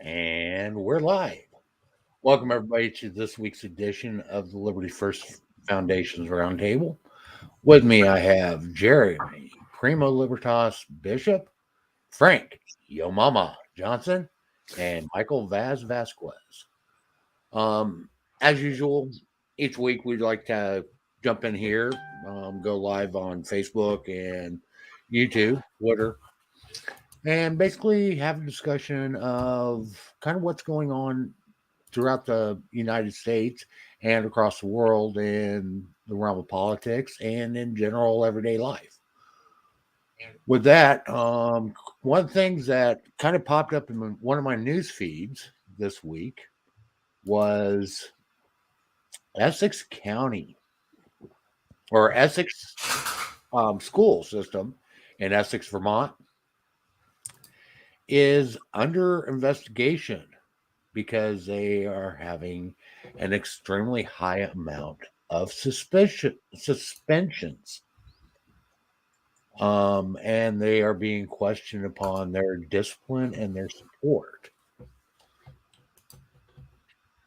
And we're live. Welcome, everybody, to this week's edition of the Liberty First Foundation's Roundtable. With me, I have Jeremy, Primo Libertas Bishop, Frank, Yo Mama Johnson, and Michael Vasquez. As usual, each week we'd like to jump in here, go live on Facebook and YouTube, Twitter, and basically have a discussion of kind of what's going on throughout the United States and across the world in the realm of politics and in general everyday life. With that, one of the things that kind of popped up in one of my news feeds this week was Essex County or Essex school system in Essex, Vermont is under investigation because they are having an extremely high amount of suspensions. And they are being questioned upon their discipline and their support.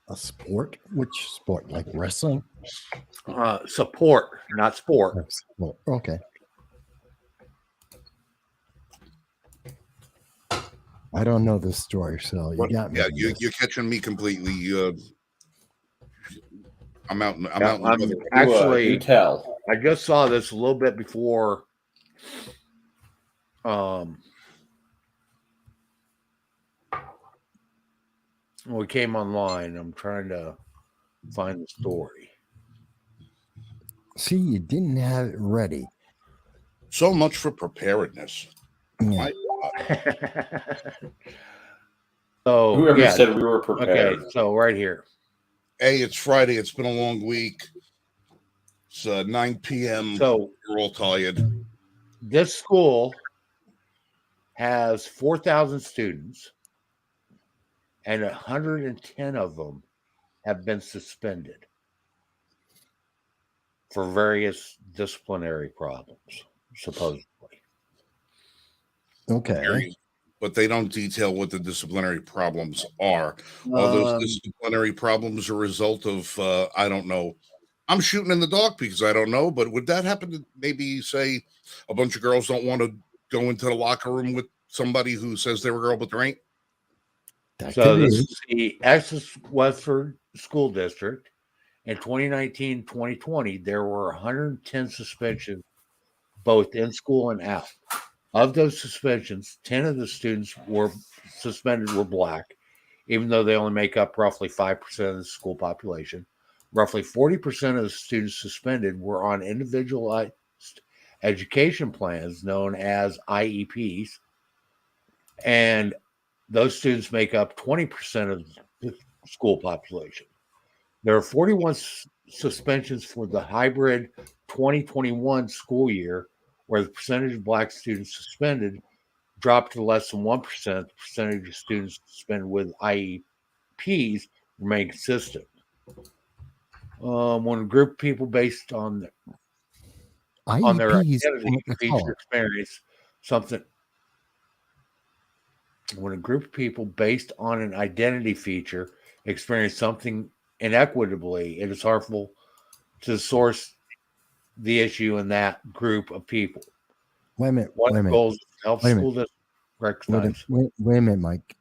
A sport? Which sport? Like wrestling? Support, not sport. Okay. I don't know this story, so you got me. Yeah, you're catching me completely. I'm out. Actually, you tell. I just saw this a little bit before. We came online. I'm trying to find the story. See, you didn't have it ready. So much for preparedness. Yeah. So Whoever said we were prepared. Okay, so right here. Hey, it's Friday. It's been a long week. It's 9 p.m. So we're all tired. This school has 4,000 students, and 110 of them have been suspended for various disciplinary problems, supposedly. Okay. But they don't detail what the disciplinary problems are. Are those disciplinary problems a result of, I don't know. I'm shooting in the dark because I don't know, but would that happen to maybe say a bunch of girls don't want to go into the locker room with somebody who says they were a girl but they ain't? So this is the Essex Westford School District. In 2019-2020, there were 110 suspensions, both in school and out. Of those suspensions, 10 of the students were suspended were black, even though they only make up roughly 5% of the school population. Roughly 40% of the students suspended were on individualized education plans known as IEPs, and those students make up 20% of the school population. There are 41 suspensions for the hybrid 2021 school year, where the percentage of black students suspended dropped to less than 1%. The percentage of students suspended with IEPs remained consistent. When a group of people based on their identity feature experience something, when a group of people based on an identity feature experience something inequitably, it is harmful to source the issue in that group of people. Wait a minute. What goals help school districts recognize? Wait a minute, Mike.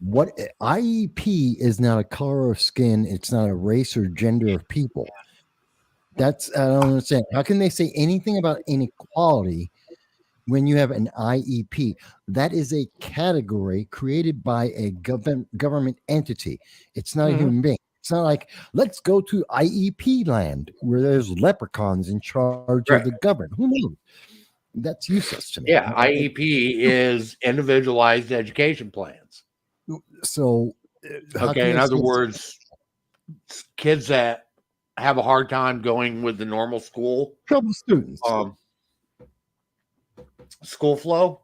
What IEP is not a color of skin. It's not a race or gender of people. That's I don't understand. How can they say anything about inequality when you have an IEP? That is a category created by a government entity. It's not a human being. It's not like, let's go to IEP land where there's leprechauns in charge of the government. Who knows? That's useless to me. Yeah, IEP is individualized education plans. So, okay, in other words, kids that have a hard time going with the normal school, trouble students, school flow,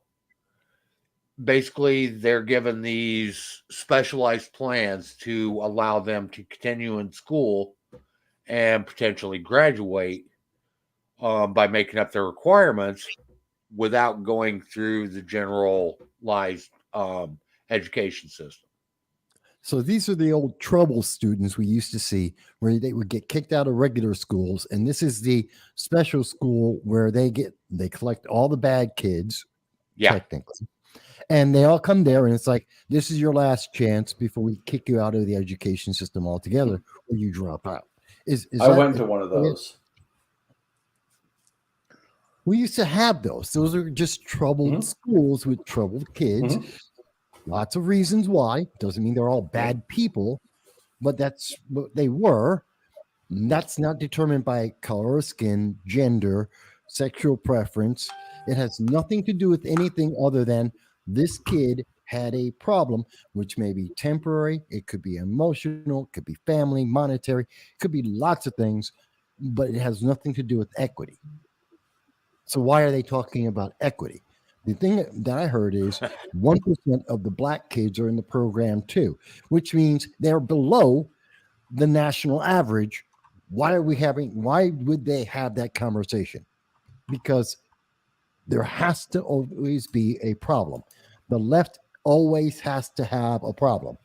basically they're given these specialized plans to allow them to continue in school and potentially graduate by making up their requirements without going through the generalized education system. So these are the old trouble students we used to see where they would get kicked out of regular schools. And this is the special school where they collect all the bad kids, technically. And they all come there and it's like, this is your last chance before we kick you out of the education system altogether or you drop out. I went to one of those. We used to have those. Those are just troubled schools with troubled kids. Lots of reasons why. Doesn't mean they're all bad people, but that's what they were. That's not determined by color of skin, gender, sexual preference. It has nothing to do with anything other than this kid had a problem, which may be temporary. It could be emotional, it could be family, monetary, it could be lots of things, but it has nothing to do with equity. So why are they talking about equity? The thing that I heard is 1% of the black kids are in the program too, which means they're below the national average. Why would they have that conversation? Because there has to always be a problem. The left always has to have a problem.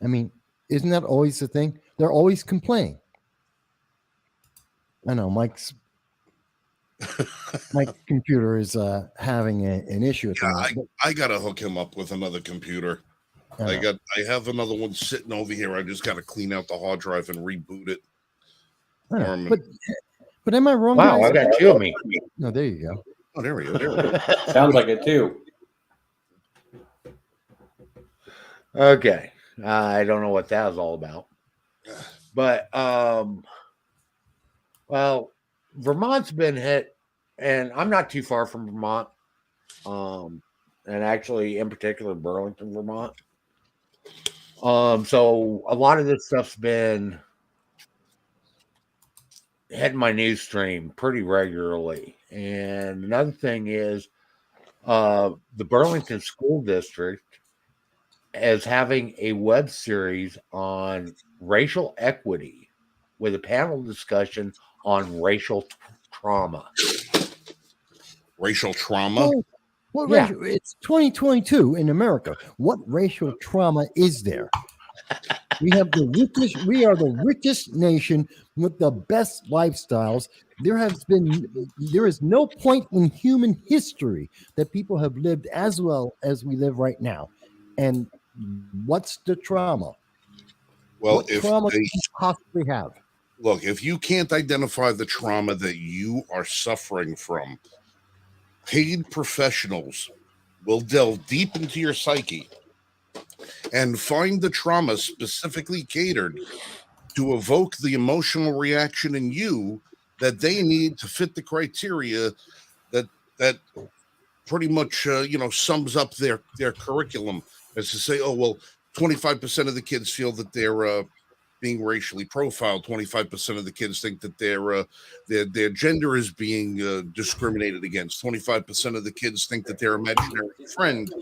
I mean, isn't that always the thing? They're always complaining. I know my computer is having an issue. I gotta hook him up with another computer. I have another one sitting over here. I just gotta clean out the hard drive and reboot it. But am I wrong? Wow, guys? I got two of me. No, there you go. Oh, there we go. Sounds like it too. Okay, I don't know what that was all about, but well, Vermont's been hit, and I'm not too far from Vermont, and actually, in particular, Burlington, Vermont. So a lot of this stuff's been hitting my news stream pretty regularly. And another thing is, the Burlington School District is having a web series on racial equity with a panel discussion on racial trauma. Racial trauma? It's 2022 in America. What racial trauma is there? We are the richest nation with the best lifestyles. There is no point in human history that people have lived as well as we live right now. And what's the trauma? Well, what trauma do you possibly have? Look, if you can't identify the trauma that you are suffering from, paid professionals will delve deep into your psyche and find the trauma specifically catered to evoke the emotional reaction in you that they need to fit the criteria that pretty much sums up their curriculum, as to say, oh well, 25% of the kids feel that they're being racially profiled. 25% of the kids think that their gender is being discriminated against. 25% of the kids think that their imaginary friend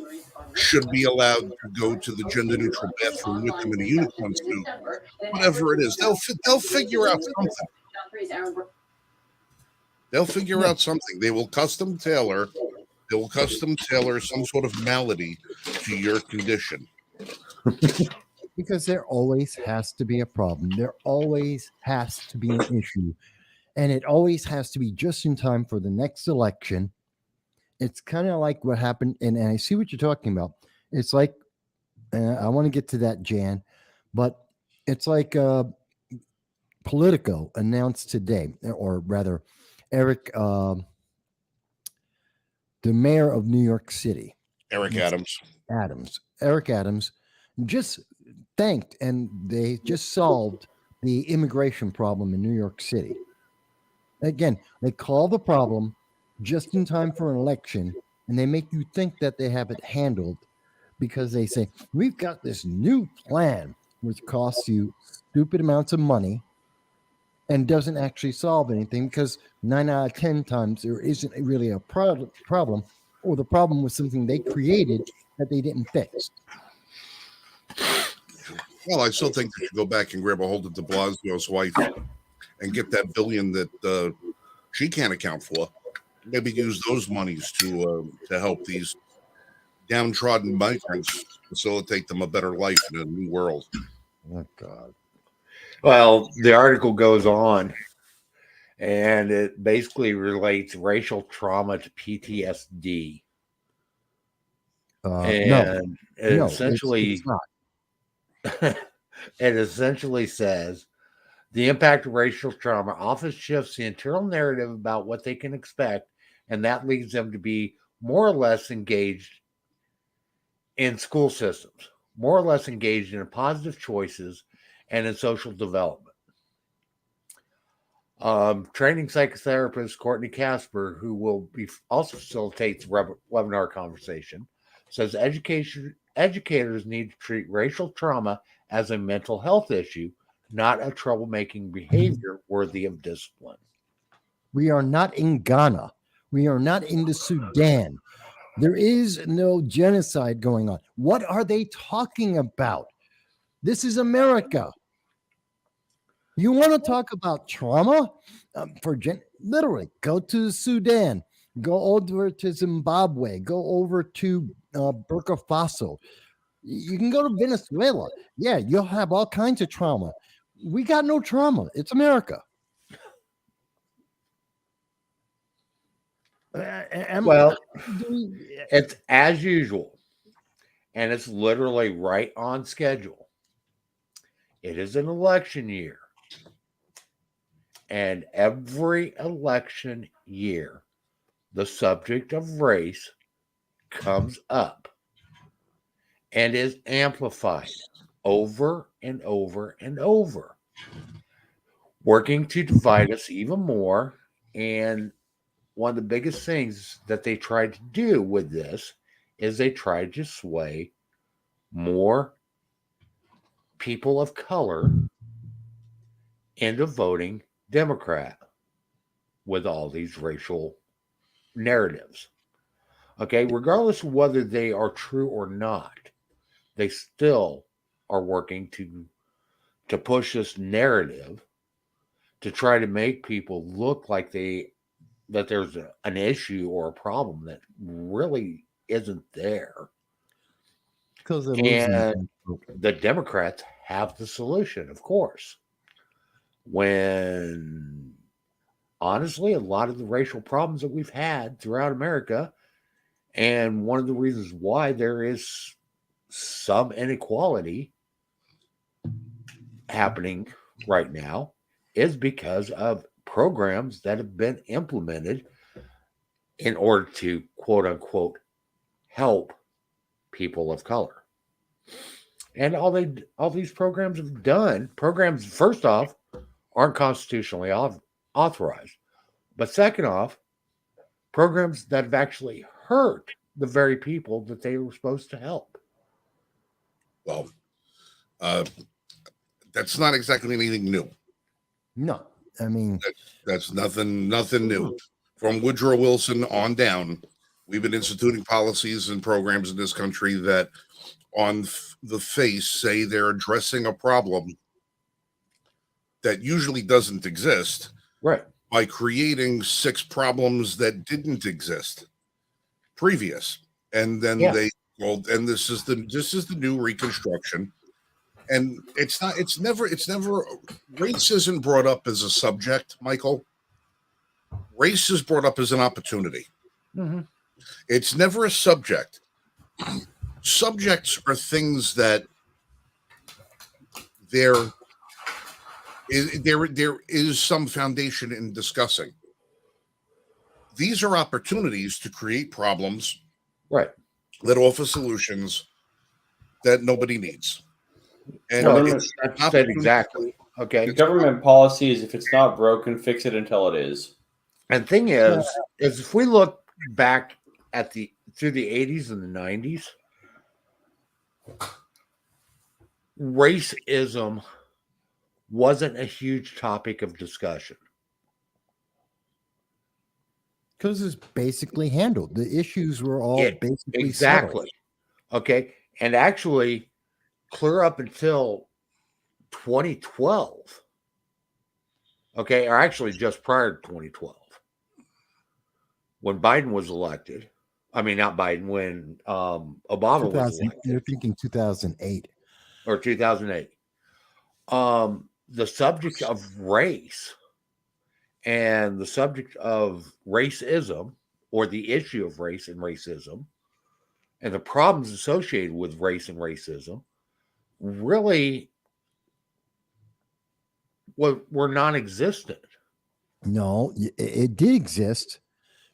should be allowed to go to the gender-neutral bathroom with them in a unicorn suit. Whatever it is, they'll figure out something. They'll figure out something. They will custom tailor some sort of malady to your condition. Because there always has to be a problem. There always has to be an issue. And it always has to be just in time for the next election. It's kind of like what happened. And I see what you're talking about. It's like, I want to get to that, Jan, but it's like Politico announced today, or rather, Eric, the mayor of New York City. Eric Adams just thanked, and they just solved the immigration problem in New York City. Again, they call the problem just in time for an election, and they make you think that they have it handled because they say, we've got this new plan which costs you stupid amounts of money and doesn't actually solve anything, because 9 out of 10 times there isn't really a problem, or the problem was something they created that they didn't fix. Well, I still think they should go back and grab a hold of de Blasio's wife and get that billion that she can't account for. Maybe use those monies to help these downtrodden migrants, facilitate them a better life in a new world. Oh God. Well, the article goes on, and it basically relates racial trauma to PTSD. No, And it no, essentially it's not. it essentially says the impact of racial trauma often shifts the internal narrative about what they can expect, and that leads them to be more or less engaged in school systems, more or less engaged in positive choices and in social development. Training psychotherapist Courtney Casper, who will be also facilitates webinar conversation, says educators need to treat racial trauma as a mental health issue, not a troublemaking behavior worthy of discipline. We are not in Ghana. We are not in the Sudan. There is no genocide going on. What are they talking about? This is America. You want to talk about trauma? Literally, go to Sudan, go over to Zimbabwe, go over to Burkina Faso. You can go to Venezuela. Yeah, you'll have all kinds of trauma. We got no trauma. It's America. Well, it's as usual, and it's literally right on schedule. It is an election year. And every election year, the subject of race comes up and is amplified over and over and over, working to divide us even more. And one of the biggest things that they tried to do with this is they tried to sway more people of color into voting Democrat with all these racial narratives. Okay, regardless of whether they are true or not, they still are working to push this narrative to try to make people look like that there's an issue or a problem that really isn't there. Because And the Democrats have the solution, of course. When honestly, a lot of the racial problems that we've had throughout America, and one of the reasons why there is some inequality happening right now is because of programs that have been implemented in order to quote unquote help people of color. And all these programs have done, programs first off aren't constitutionally authorized. But second off, programs that have actually hurt the very people that they were supposed to help. Well, that's not exactly anything new. No, I mean that's nothing new. From Woodrow Wilson on down, we've been instituting policies and programs in this country that, on the face, say they're addressing a problem that usually doesn't exist, right? By creating 6 problems that didn't exist previous, and then they called, and this is the new Reconstruction. And it's never race isn't brought up as a subject, Michael. Race is brought up as an opportunity. Mm-hmm. It's never a subject. Subjects are things that there is some foundation in discussing. These are opportunities to create problems, right, that offer solutions that nobody needs. And that's said exactly. Okay. Government policy is, if it's not broken, fix it until it is. And thing is if we look back at through the 80s and the 90s, racism wasn't a huge topic of discussion. Because it's basically handled. The issues were all basically exactly settled. Okay. And actually, clear up until 2012. Okay, or actually just prior to 2012, when Biden was elected. I mean, not Biden, when Obama was 2000, you're elected, thinking 2008. or 2008. The subject of race and the subject of racism, or the issue of race and racism, and the problems associated with race and racism, really were non-existent. No, it did exist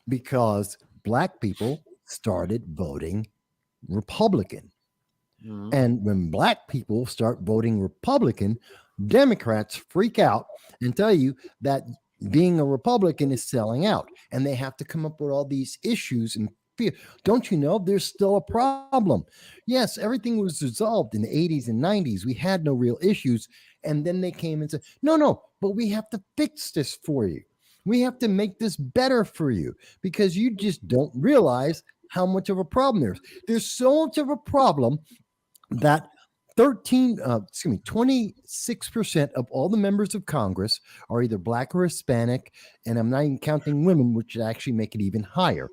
because black people started voting Republican. Mhm. And when black people start voting Republican, Democrats freak out and tell you that being a Republican is selling out. And they have to come up with all these issues and fear. Don't you know there's still a problem? Yes, everything was resolved in the 80s and 90s. We had no real issues. And then they came and said, no, but we have to fix this for you. We have to make this better for you because you just don't realize how much of a problem there's. There's so much of a problem that 26% of all the members of Congress are either black or Hispanic, and I'm not even counting women, which would actually make it even higher.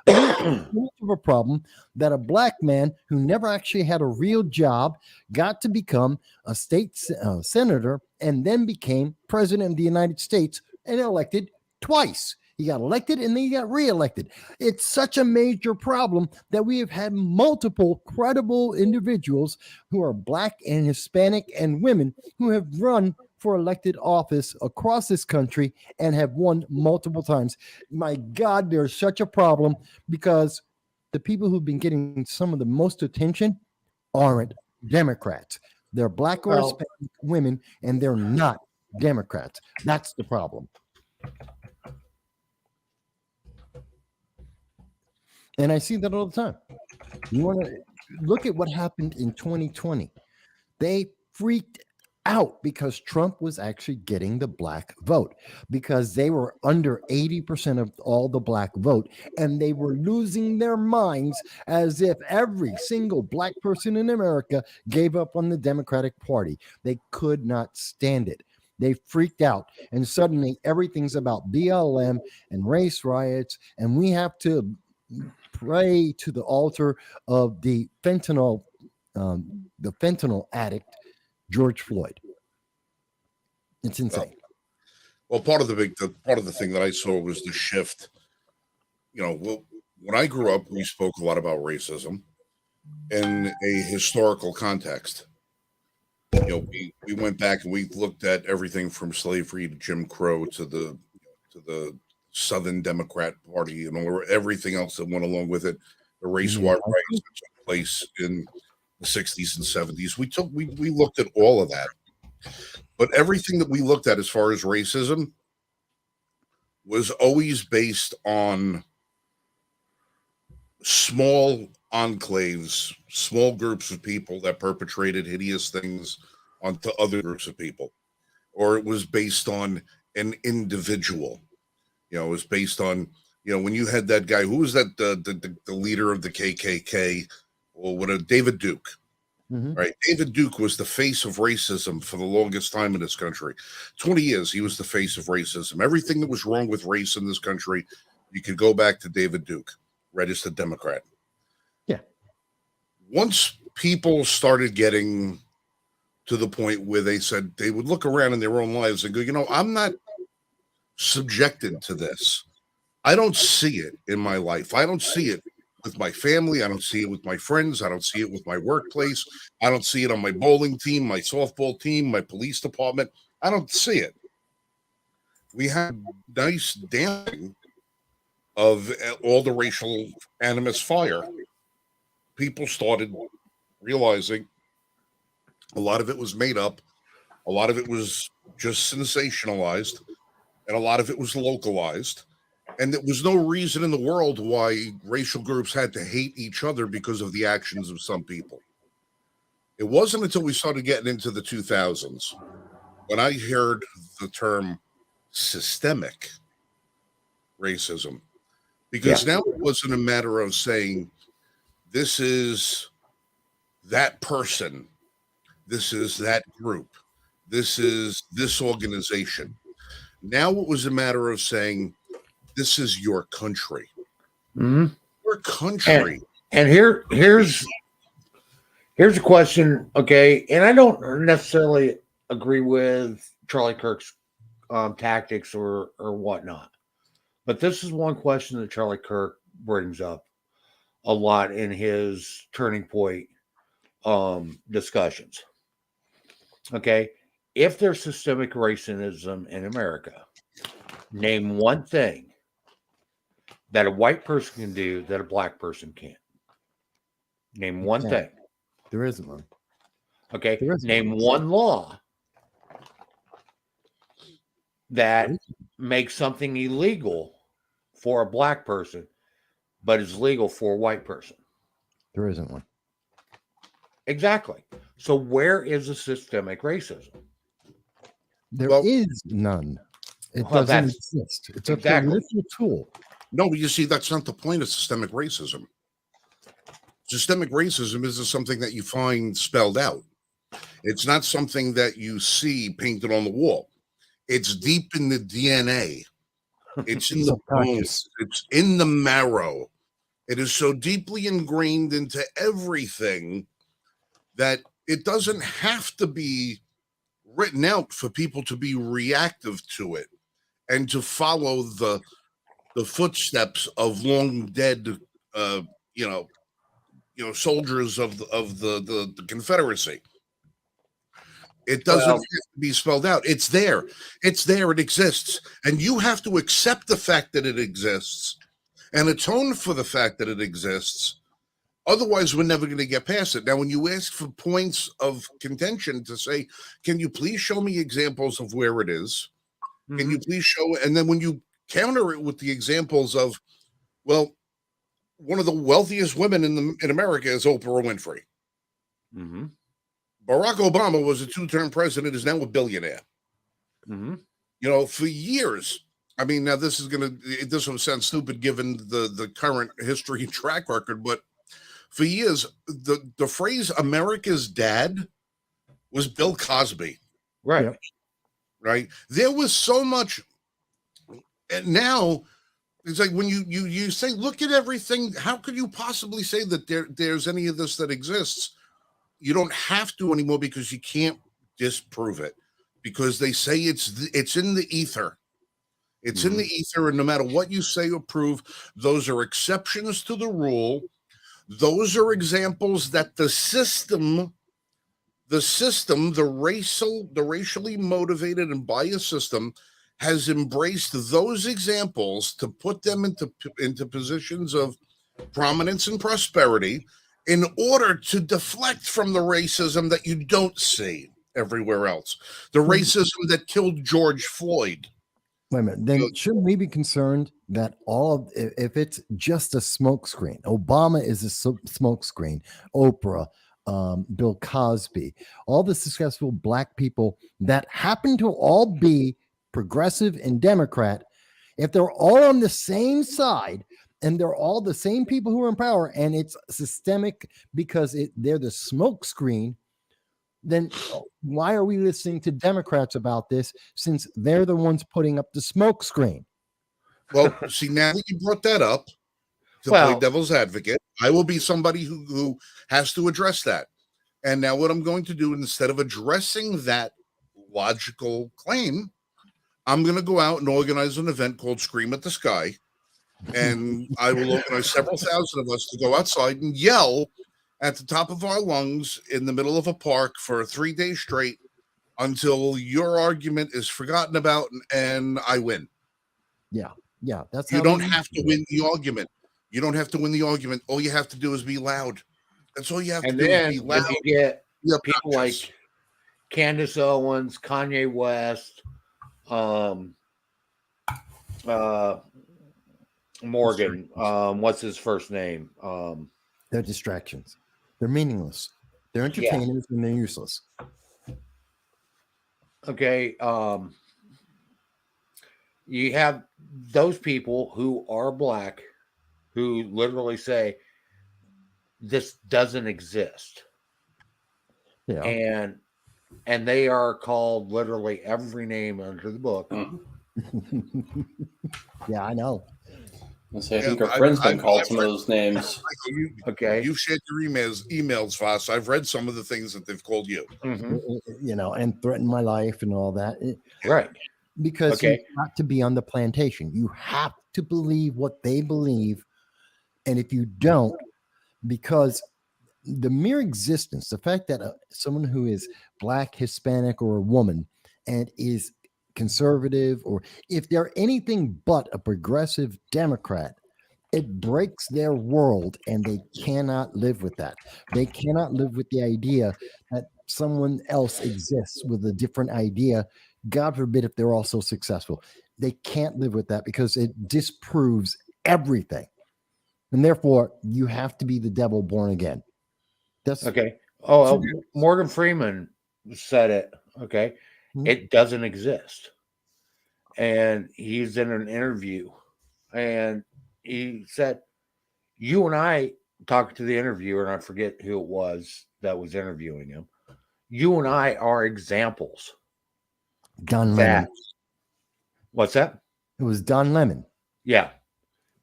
We have so much of a problem that a black man who never actually had a real job got to become a state senator and then became president of the United States and elected twice. He got elected and then he got reelected. It's such a major problem that we have had multiple credible individuals who are black and Hispanic and women who have run for elected office across this country and have won multiple times. My God, there's such a problem because the people who've been getting some of the most attention aren't Democrats. They're black or Hispanic women, and they're not Democrats. That's the problem. And I see that all the time. You want to look at what happened in 2020. They freaked out because Trump was actually getting the black vote because they were under 80% of all the black vote, and they were losing their minds as if every single black person in America gave up on the Democratic Party. They could not stand it. They freaked out, and suddenly everything's about BLM and race riots, and we have to pray to the altar of the fentanyl addict George Floyd. It's insane. Well, part of the thing that I saw was the shift. When I grew up, we spoke a lot about racism in a historical context. We went back and we looked at everything from slavery to Jim Crow to the Southern Democrat Party and everything else that went along with it. The race war riots that took place in the 60s and 70s. We looked at all of that. But everything that we looked at as far as racism was always based on small enclaves, small groups of people that perpetrated hideous things onto other groups of people. Or it was based on an individual. It was based on, when you had that guy, who was that, the leader of the KKK, or David Duke. Mm-hmm. Right. David Duke was the face of racism for the longest time in this country. 20 years, he was the face of racism. Everything that was wrong with race in this country, you could go back to David Duke, registered Democrat. Yeah. Once people started getting to the point where they said they would look around in their own lives and go, I'm not subjected to this. I don't see it in my life. I don't see it with my family. I don't see it with my friends. I don't see it with my workplace. I don't see it on my bowling team, my softball team, my police department. I don't see it. We had nice damping of all the racial animus fire. People started realizing a lot of it was made up. A lot of it was just sensationalized. And a lot of it was localized. And there was no reason in the world why racial groups had to hate each other because of the actions of some people. It wasn't until we started getting into the 2000s when I heard the term systemic racism. Because now it wasn't a matter of saying, this is that person, this is that group, this is this organization. Now it was a matter of saying, this is your country. Mm-hmm. Our country. And here's a question, okay? And I don't necessarily agree with Charlie Kirk's tactics or whatnot, but this is one question that Charlie Kirk brings up a lot in his turning point discussions. Okay, if there's systemic racism in America, name one thing that a white person can do that a black person can't. Name one thing. There isn't one. Okay. There isn't Name one. one law that makes something illegal for a black person, but is legal for a white person. There isn't one. Exactly. So where is the systemic racism? There Well- is none. It Well, doesn't that's- exist. It's exactly. a political tool. No, but you see, that's not the point of systemic racism. Systemic racism isn't something that you find spelled out. It's not something that you see painted on the wall. It's deep in the DNA. It's in the bones. It's in the marrow. It is so deeply ingrained into everything that it doesn't have to be written out for people to be reactive to it and to follow the footsteps of long dead soldiers of the Confederacy. It doesn't have to be spelled out. It's there. It's there. It exists. And you have to accept the fact that it exists and atone for the fact that it exists. Otherwise, we're never going to get past it. Now, when you ask for points of contention to say, can you please show me examples of where it is? Can you please show? And then when you counter it with the examples of, well, one of the wealthiest women in America is Oprah Winfrey. Mm-hmm. Barack Obama was a 2-term president, is now a billionaire. Mm-hmm. For years. I mean, now this will sound stupid given the current history and track record, but for years, the phrase America's dad was Bill Cosby. Right. Yep. Right. There was so much. And now it's like when you say, look at everything. How could you possibly say that there's any of this that exists? You don't have to anymore because you can't disprove it, because they say it's in the ether. It's in the ether, and no matter what you say or prove, those are exceptions to the rule. Those are examples that the racially motivated and biased system has embraced those examples to put them into positions of prominence and prosperity in order to deflect from the racism that you don't see everywhere else. The racism that killed George Floyd. Wait a minute. Then shouldn't we be concerned that if it's just a smokescreen? Obama is a smokescreen. Oprah, Bill Cosby, all the successful black people that happen to all be progressive and Democrat, if they're all on the same side and they're all the same people who are in power and it's systemic because they're the smokescreen, then why are we listening to Democrats about this since they're the ones putting up the smokescreen? Well, see, now that you brought that up, to play devil's advocate, I will be somebody who has to address that. And now what I'm going to do, instead of addressing that logical claim, I'm going to go out and organize an event called Scream at the Sky. And I will organize several thousand of us to go outside and yell at the top of our lungs in the middle of a park for 3 days straight until your argument is forgotten about and I win. Yeah. That's you don't have to win the argument. You don't have to win the argument. All you have to do is be loud. That's all you have to do is be loud. And you get people like Candace Owens, Kanye West, Morgan. What's his first name? They're distractions. They're meaningless. They're entertainers and they're useless. Okay. You have those people who are black who literally say this doesn't exist. Yeah. And they are called literally every name under the book. Yeah, I know. I think our friend's been called some of those names. Okay. You've shared your emails, Voss. I've read some of the things that they've called you. And threatened my life and all that. Right. Because Okay. you have to be on the plantation. You have to believe what they believe. And if you don't, because the mere existence, the fact that someone who is Black, Hispanic, or a woman and is conservative, or if they're anything but a progressive Democrat, it breaks their world and they cannot live with that. They cannot live with the idea that someone else exists with a different idea. God forbid if they're also successful. They can't live with that because it disproves everything. And therefore, you have to be the devil born again. That's okay. Oh, Morgan Freeman said it. Okay. Mhm. It doesn't exist. And he's in an interview and he said, you and I talked to the interviewer, and I forget who it was that was interviewing him. You and I are examples. Don Lemon. What's that? It was Don Lemon. Yeah.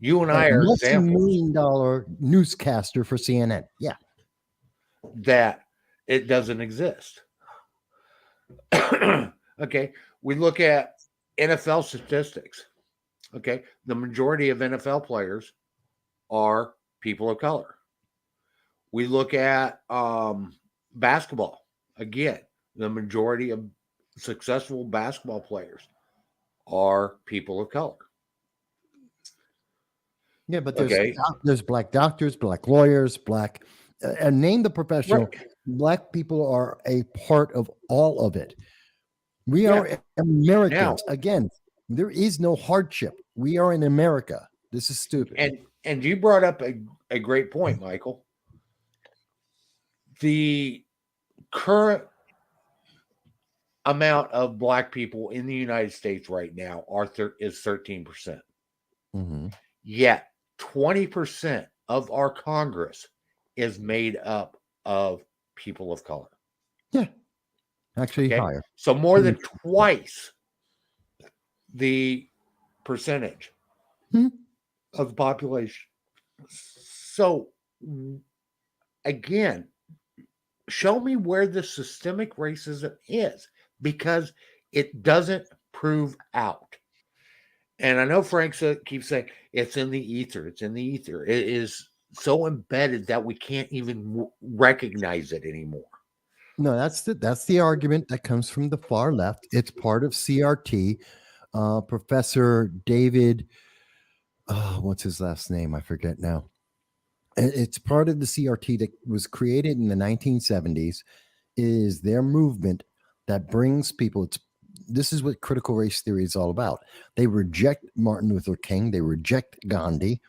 You and I are examples. multi-million-dollar newscaster for CNN. Yeah. That it doesn't exist. Okay. We look at NFL statistics. Okay. The majority of NFL players are people of color. We look at basketball. Again, the majority of successful basketball players are people of color. Yeah, but there's Black doctors, Black lawyers, Black, and name the professional. Right. Black people are a part of all of it. We are Americans. Now, again, there is no hardship. We are in America. This is stupid. And you brought up a great point, Michael. The current amount of Black people in the United States right now is 13%. Mm-hmm. Yet 20% of our Congress is made up of people of color. Yeah. Actually higher. So more than twice the percentage of the population. So again, show me where the systemic racism is, because it doesn't prove out. And I know Frank keeps saying it's in the ether. It's in the ether. It is so embedded that we can't even recognize it anymore. No, that's the argument that comes from the far left. It's part of CRT. Professor David, what's his last name? I forget now. It's part of the CRT that was created in the 1970s. Is their movement that brings people. This is what critical race theory is all about. They reject Martin Luther King. They reject Gandhi.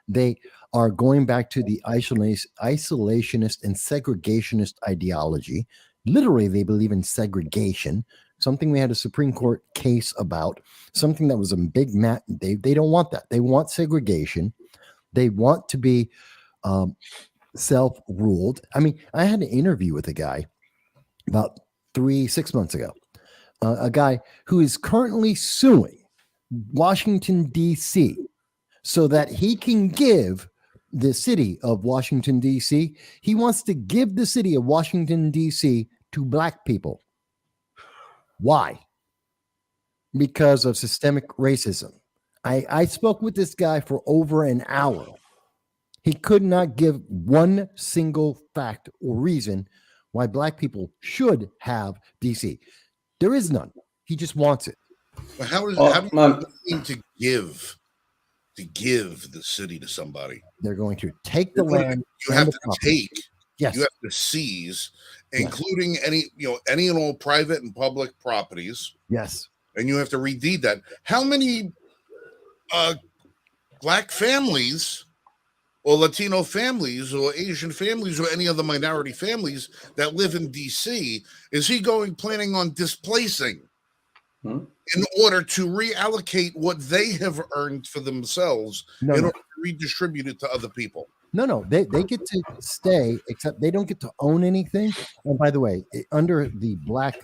They are going back to the isolationist and segregationist ideology. Literally, they believe in segregation, something we had a Supreme Court case about, something that was a big mat. They don't want that. They want segregation. They want to be self-ruled. I mean, I had an interview with a guy about 6 months ago, a guy who is currently suing Washington, D.C., so that he can give the city of Washington, D.C., he wants to give the city of Washington, D.C. to Black people. Why? Because of systemic racism. I spoke with this guy for over an hour. He could not give one single fact or reason why Black people should have D.C. There is none. He just wants it. Well, how do you mean to give the city to somebody? They're going to take the land. You have to take. Yes. You have to seize, including any and all private and public properties. Yes. And you have to redeed that. How many Black families or Latino families or Asian families or any other minority families that live in D.C. is he planning on displacing in order to reallocate what they have earned for themselves in order to redistribute it to other people? No, they get to stay, except they don't get to own anything. And by the way, under the Black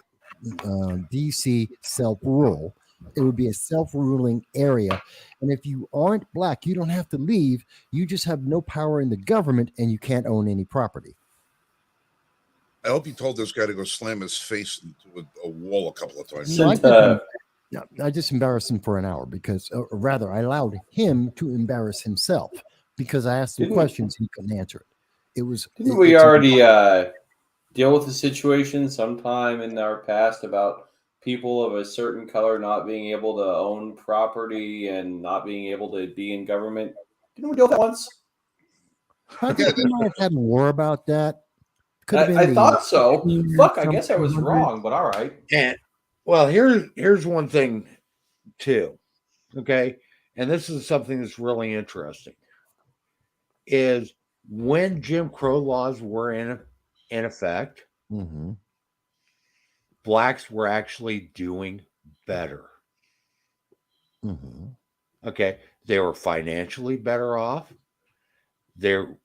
D.C. self-rule, It would be a self-ruling area. And if you aren't black, you don't have to leave. You just have no power in the government and you can't own any property. I hope you told this guy to go slam his face into a wall a couple of times. No, Isn't, I just embarrassed him for an hour because, or rather, I allowed him to embarrass himself because I asked him Didn't- questions he couldn't answer it. It was. Didn't we already deal with the situation sometime in our past about people of a certain color not being able to own property and not being able to be in government? Didn't we deal with that once? I think we might have had more about that. Could have been I the thought so. 18 Fuck, I guess I was 1700s. wrong, but all right. And well, here's one thing too. Okay. And this is something that's really interesting. Is when Jim Crow laws were in effect, Mhm. blacks were actually doing better. Mhm. Okay. They were financially better off. Their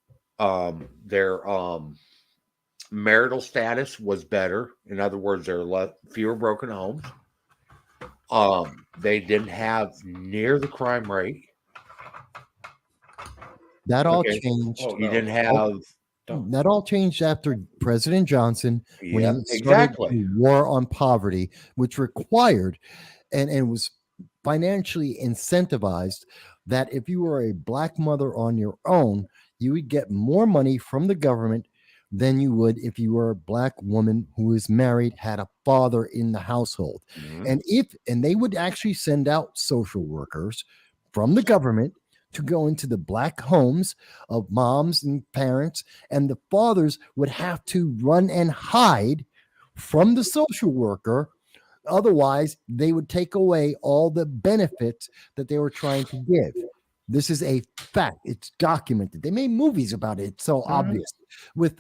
marital status was better. In other words, there were fewer broken homes. They didn't have near the crime rate. That all Okay. changed. Oh, You no. didn't have That all changed after President Johnson when yeah, he started exactly. the war on poverty, which required and was financially incentivized that if you were a black mother on your own, you would get more money from the government than you would if you were a black woman who was married, had a father in the household. Mhm. And they would actually send out social workers from the government to go into the black homes of moms and parents, and the fathers would have to run and hide from the social worker. Otherwise, they would take away all the benefits that they were trying to give. This is a fact. It's documented. They made movies about it. It's so obvious. With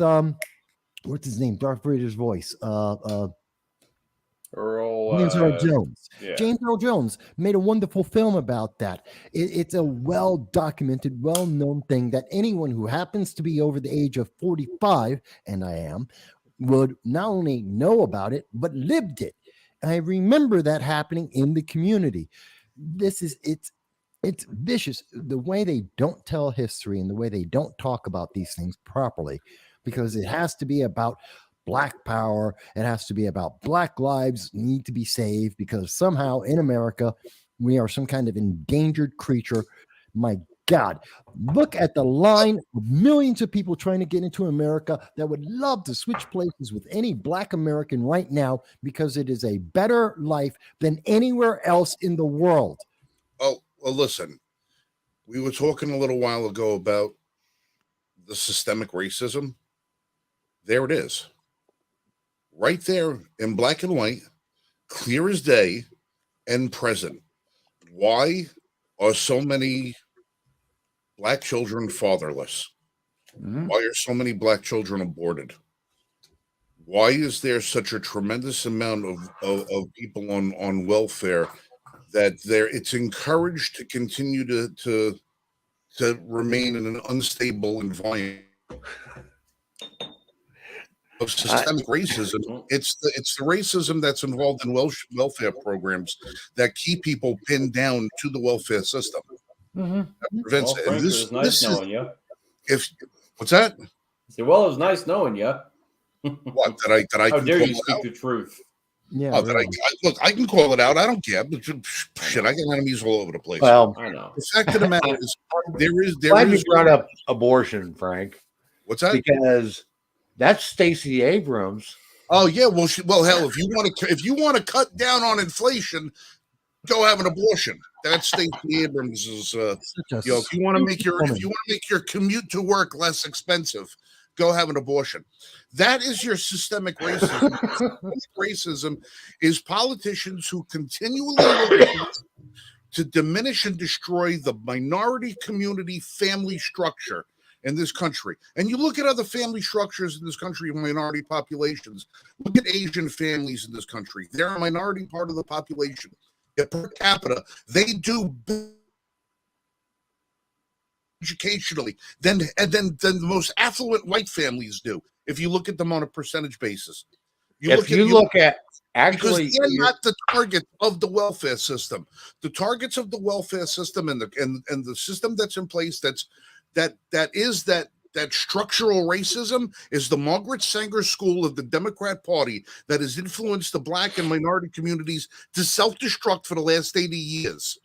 what's his name? Darth Vader's voice. James Earl Jones. yeah. James Earl Jones made a wonderful film about that. It's a well documented, well known thing that anyone who happens to be over the age of 45, and I am, would not only know about it, but lived it. I remember that happening in the community. It's vicious the way they don't tell history and the way they don't talk about these things properly, because it has to be about black power. It has to be about black lives need to be saved because somehow in America we are some kind of endangered creature. My God, look at the line of millions of people trying to get into America that would love to switch places with any black American right now because it is a better life than anywhere else in the world. Oh, well, listen, we were talking a little while ago about the systemic racism. There it is. Right there in black and white, clear as day, and present. Why are so many black children fatherless? Mhm. Why are so many black children aborted? Why is there such a tremendous amount of people on welfare that it's encouraged to continue to remain in an unstable environment of systemic racism? It's the racism that's involved in welfare programs that keep people pinned down to the welfare system. Mhm. That prevents Well, it. Frank, And it was nice knowing you. What's that? I said, well, it was nice knowing you. What that I How can dare call you it speak out? the truth? Yeah, Oh, that really. look, I can call it out. I don't care. But shit, I got enemies all over the place. Well, I know. The fact of the matter is, there glad you is brought up abortion, Frank, what's that? because that's Stacey Abrams. Oh yeah, well, hell, if you want to cut down on inflation, go have an abortion. That's Stacey Abrams' Such a if you want to make woman. your commute to work less expensive, go have an abortion. That is your systemic racism. Systemic racism is politicians who continually look to diminish and destroy the minority community family structure in this country. And you look at other family structures in this country, minority populations. Look at Asian families in this country. They're a minority part of the population. Yet per capita, they do educationally than the most affluent white families do. If you look at them on a percentage basis, If you look at Actually, because they're not the target of the welfare system. The targets of the welfare system and the system that's in place that structural racism is the Margaret Sanger School of the Democrat Party that has influenced the black and minority communities to self-destruct for the last 80 years.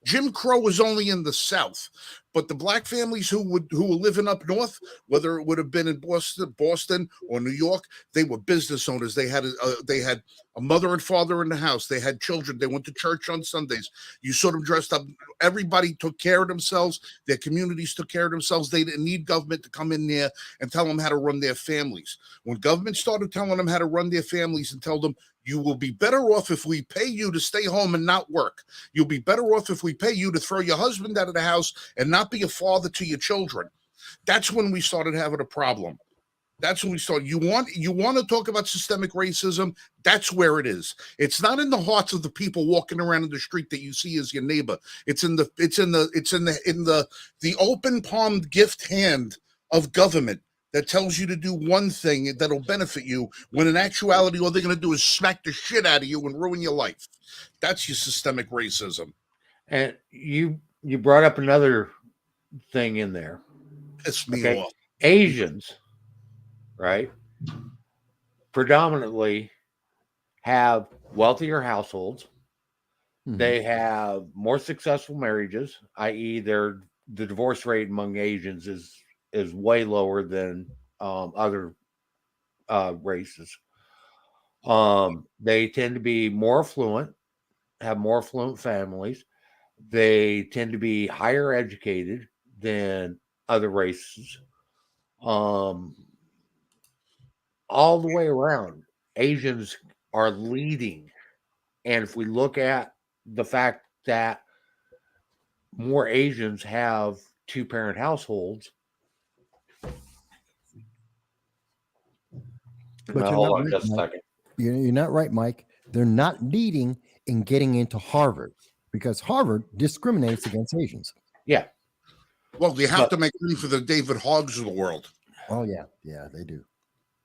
Jim Crow was only in the South, but the black families who were living up north, whether it would have been in Boston or New York, they were business owners. They had a mother and father in the house. They had children. They went to church on Sundays. You saw them dressed up. Everybody took care of themselves. Their communities took care of themselves. They didn't need government to come in there and tell them how to run their families. When government started telling them how to run their families and tell them, you will be better off if we pay you to stay home and not work. You'll be better off if we pay you to throw your husband out of the house and not be a father to your children. That's when we started having a problem. That's when we started. You want to talk about systemic racism? That's where it is. It's not in the hearts of the people walking around in the street that you see as your neighbor. It's in the open palmed gift hand of government that tells you to do one thing that'll benefit you, when in actuality, all they're going to do is smack the shit out of you and ruin your life. That's your systemic racism. And you brought up another thing in there. Piss me off. Asians, right, predominantly have wealthier households. Mm-hmm. They have more successful marriages, i.e., the divorce rate among Asians is way lower than other races. They tend to be more affluent, have more affluent families. They tend to be higher educated than other races. All the way around, Asians are leading. And if we look at the fact that more Asians have two-parent households, but hold on just a second. You're not right, Mike. They're not leading in getting into Harvard, because Harvard discriminates against Asians. Yeah. Well, they have to make room for the David Hoggs of the world. Oh, yeah. Yeah, they do.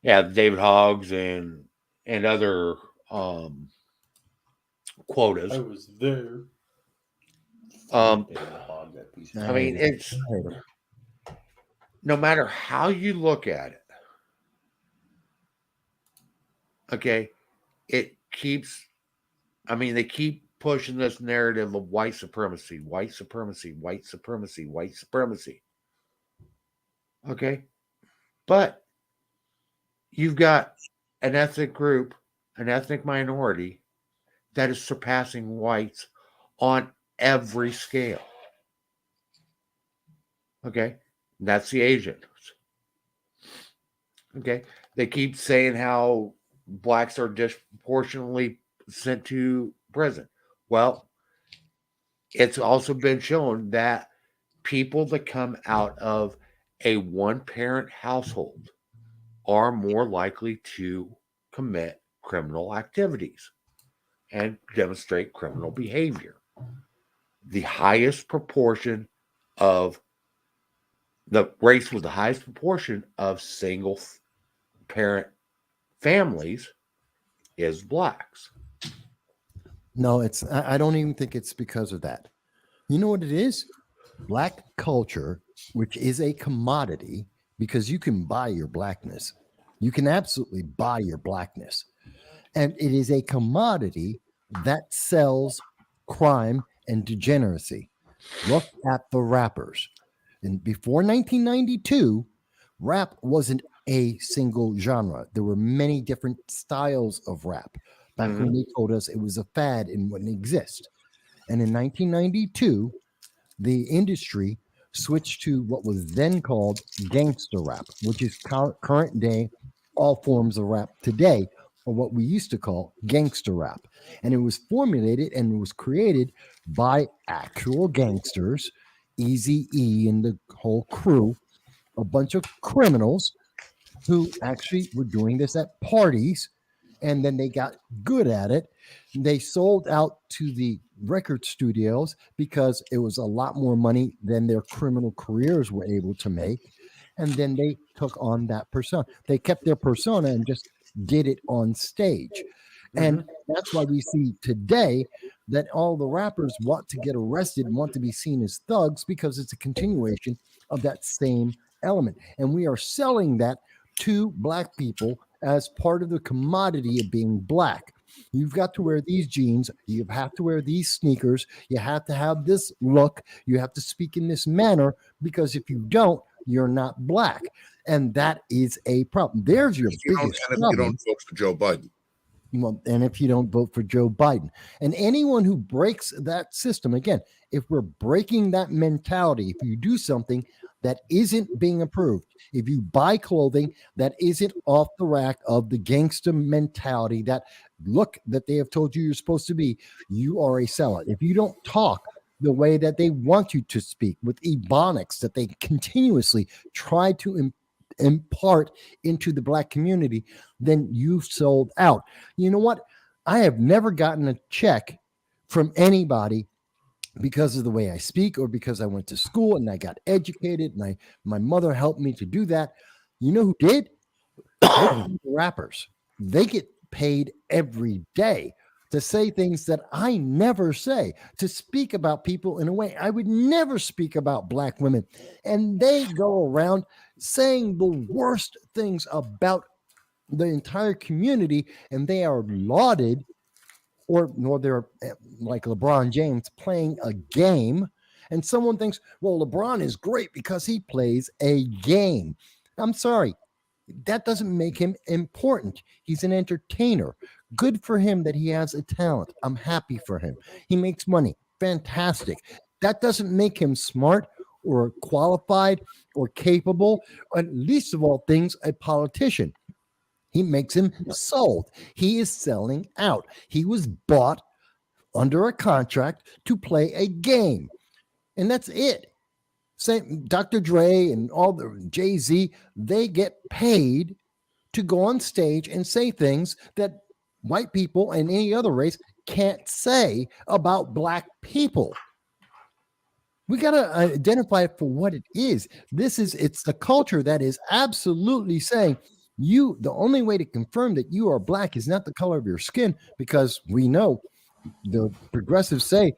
Yeah, David Hoggs and other quotas. I was there. I mean, it's no matter how you look at it, okay, it keeps, I mean, they keep pushing this narrative of white supremacy, white supremacy, white supremacy, white supremacy. Okay. But you've got an ethnic group, an ethnic minority that is surpassing whites on every scale. Okay. And that's the Asians. Okay. They keep saying how blacks are disproportionately sent to prison. Well, it's also been shown that people that come out of a one-parent household are more likely to commit criminal activities and demonstrate criminal behavior. The highest proportion of the race with the highest proportion of single-parent families is blacks. No, I don't even think it's because of that. You know what it is? Black culture, which is a commodity, because you can buy your blackness. You can absolutely buy your blackness. And it is a commodity that sells crime and degeneracy. Look at the rappers. And before 1992, rap wasn't a single genre. There were many different styles of rap. Back when they told us it was a fad and wouldn't exist. And in 1992, the industry switched to what was then called gangster rap, which is current day, all forms of rap today, or what we used to call gangster rap. And it was formulated and it was created by actual gangsters, Eazy-E and the whole crew, a bunch of criminals who actually were doing this at parties. And then they got good at it. They sold out to the record studios because it was a lot more money than their criminal careers were able to make. And then they took on that persona. They kept their persona and just did it on stage. And that's why we see today that all the rappers want to get arrested and want to be seen as thugs, because it's a continuation of that same element. And we are selling that to black people as part of the commodity of being black. You've got to wear these jeans. You have to wear these sneakers. You have to have this look. You have to speak in this manner, because if you don't, you're not black. And that is a problem. There's your biggest if problem. you don't vote for Joe Biden. Well, and if you don't vote for Joe Biden, and anyone who breaks that system, again, if we're breaking that mentality, if you do something that isn't being approved, if you buy clothing that isn't off the rack of the gangster mentality, that look that they have told you you're supposed to be, you are a sellout. If you don't talk the way that they want you to speak, with ebonics that they continuously try to impart into the black community, then you've sold out. You know what? I have never gotten a check from anybody because of the way I speak, or because I went to school and I got educated and my mother helped me to do that. You know who did? The rappers. They get paid every day to say things that I never say, to speak about people in a way I would never speak about black women. And they go around saying the worst things about the entire community, and they are lauded, or they're like LeBron James playing a game. And someone thinks, well, LeBron is great because he plays a game. I'm sorry. That doesn't make him important. He's an entertainer. Good for him that he has a talent. I'm happy for him. He makes money. Fantastic. That doesn't make him smart or qualified or capable, or least of all things, a politician. He makes him sold. He is selling out. He was bought under a contract to play a game. And that's it. Same Dr. Dre and all the Jay-Z, they get paid to go on stage and say things that white people and any other race can't say about black people. We got to identify it for what it is. It's the culture that is absolutely saying the only way to confirm that you are black is not the color of your skin, because we know the progressives say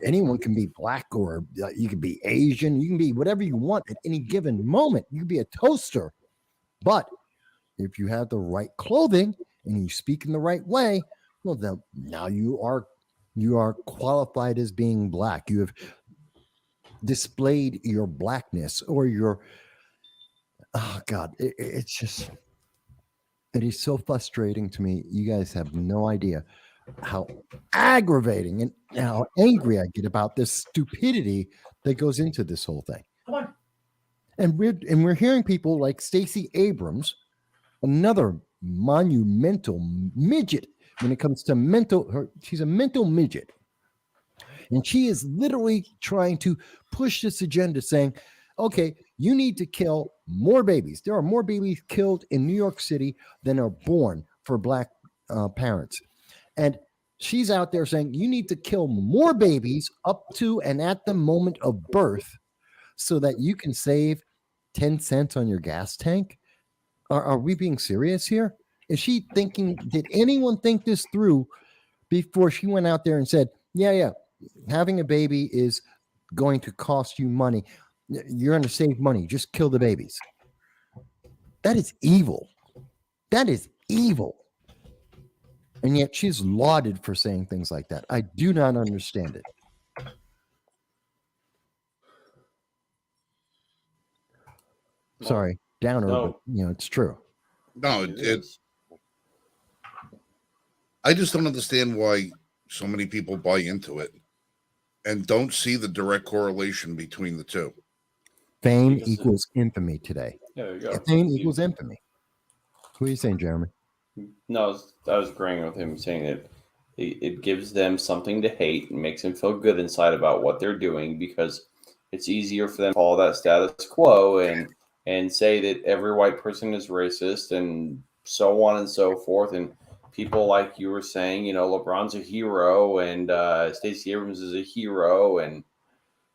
anyone can be black, or you can be Asian, you can be whatever you want at any given moment. You can be a toaster, but if you have the right clothing and you speak in the right way, well, then now you are qualified as being black. You have displayed your blackness, or your God. It's just, it is so frustrating to me. You guys have no idea how aggravating and how angry I get about this stupidity that goes into this whole thing. Come on. And we're hearing people like Stacey Abrams, another monumental midget when it comes to she's a mental midget. And she is literally trying to push this agenda, saying, okay, you need to kill more babies. There are more babies killed in New York City than are born for black parents. And she's out there saying you need to kill more babies up to and at the moment of birth so that you can save 10 cents on your gas tank. Are we being serious here? Is she thinking, did anyone think this through before she went out there and said, yeah, having a baby is going to cost you money. You're going to save money. Just kill the babies. That is evil. That is evil. And yet she's lauded for saying things like that. I do not understand it. Sorry, downer, but it's true. No, I just don't understand why so many people buy into it and don't see the direct correlation between the two. Fame equals infamy today. There you go. Fame equals infamy. What are you saying, Jeremy? No, I was agreeing with him, saying that it gives them something to hate and makes them feel good inside about what they're doing, because it's easier for them to follow that status quo and say that every white person is racist and so on and so forth. And people, like you were saying, LeBron's a hero and Stacey Abrams is a hero, and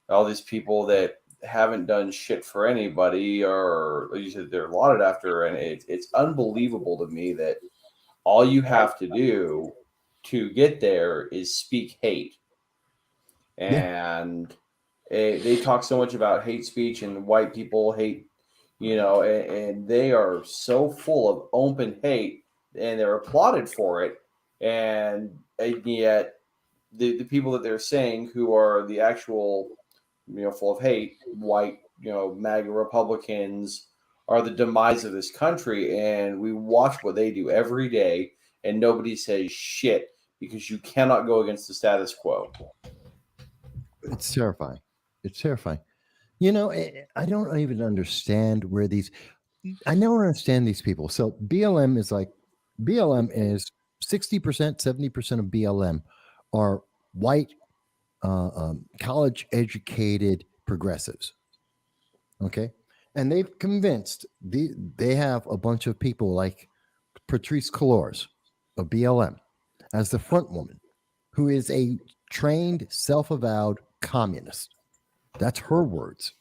all these people that haven't done shit for anybody, or like you said, they're lauded after. And it's unbelievable to me that all you have to do to get there is speak hate. And they talk so much about hate speech and white people hate, and they are so full of open hate, and they're applauded for it. And yet the people that they're saying who are the actual, full of hate, white, MAGA Republicans, are the demise of this country. And we watch what they do every day, and nobody says shit because you cannot go against the status quo. It's terrifying. It's terrifying. I don't even understand where I don't understand these people. So BLM is 60%, 70% of BLM are white, college educated progressives. Okay. And they've convinced they have a bunch of people like Patrice Colors of BLM as the front woman, who is a trained, self-avowed communist. That's her words.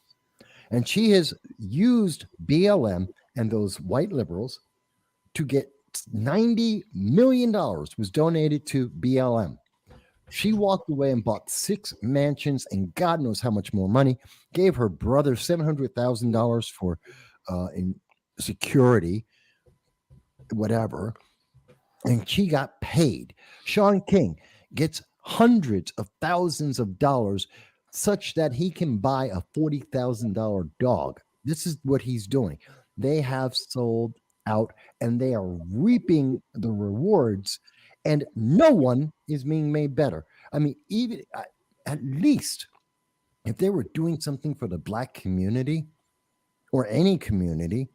And she has used BLM and those white liberals to get $90 million was donated to BLM. She walked away and bought 6 mansions and God knows how much more money, gave her brother $700,000 for in security, whatever. And she got paid. Sean King gets hundreds of thousands of dollars such that he can buy a $40,000 dog. This is what he's doing. They have sold out and they are reaping the rewards, and no one is being made better. I mean, even at least if they were doing something for the Black community or any community,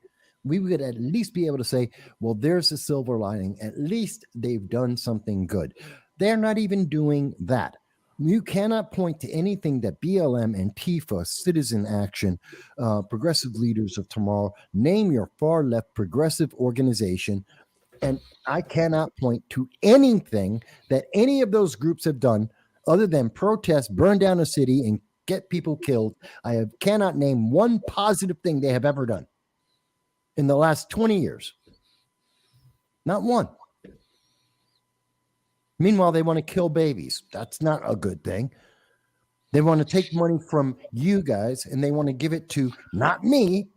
we would at least be able to say, well, there's a silver lining. At least they've done something good. They're not even doing that. You cannot point to anything that BLM, Antifa, Citizen Action, Progressive Leaders of Tomorrow, name your far left progressive organization, and I cannot point to anything that any of those groups have done other than protest, burn down a city, and get people killed. Cannot name one positive thing they have ever done in the last 20 years. Not one. Meanwhile, they want to kill babies. That's not a good thing. They want to take money from you guys and they want to give it to, not me,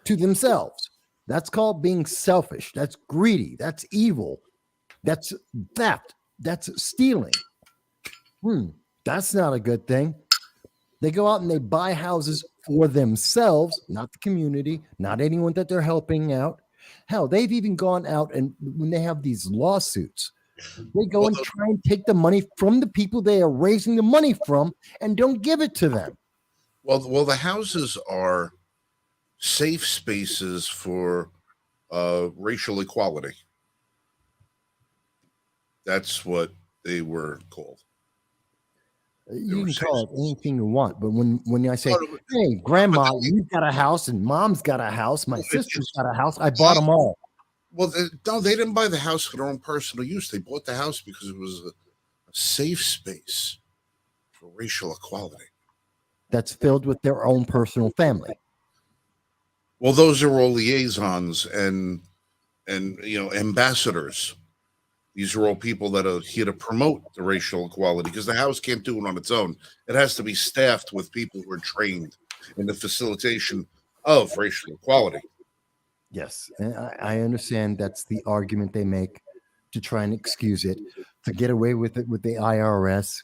to themselves. That's called being selfish. That's greedy. That's evil. That's theft. That's stealing. That's not a good thing. They go out and they buy houses for themselves, not the community, not anyone that they're helping out. Hell, they've even gone out and when they have these lawsuits, they go and try and take the money from the people they are raising the money from and don't give it to them. Well, the houses are safe spaces for racial equality. That's what they were called. You can call it anything you want, but when I say, hey, grandma, you've got a house and mom's got a house, my sister's got a house, I bought them all. Well, no, they didn't buy the house for their own personal use. They bought the house because it was a safe space for racial equality. That's filled with their own personal family. Well, those are all liaisons and ambassadors. These are all people that are here to promote the racial equality because the house can't do it on its own. It has to be staffed with people who are trained in the facilitation of racial equality. Yes, and I understand that's the argument they make to try and excuse it, to get away with it with the IRS,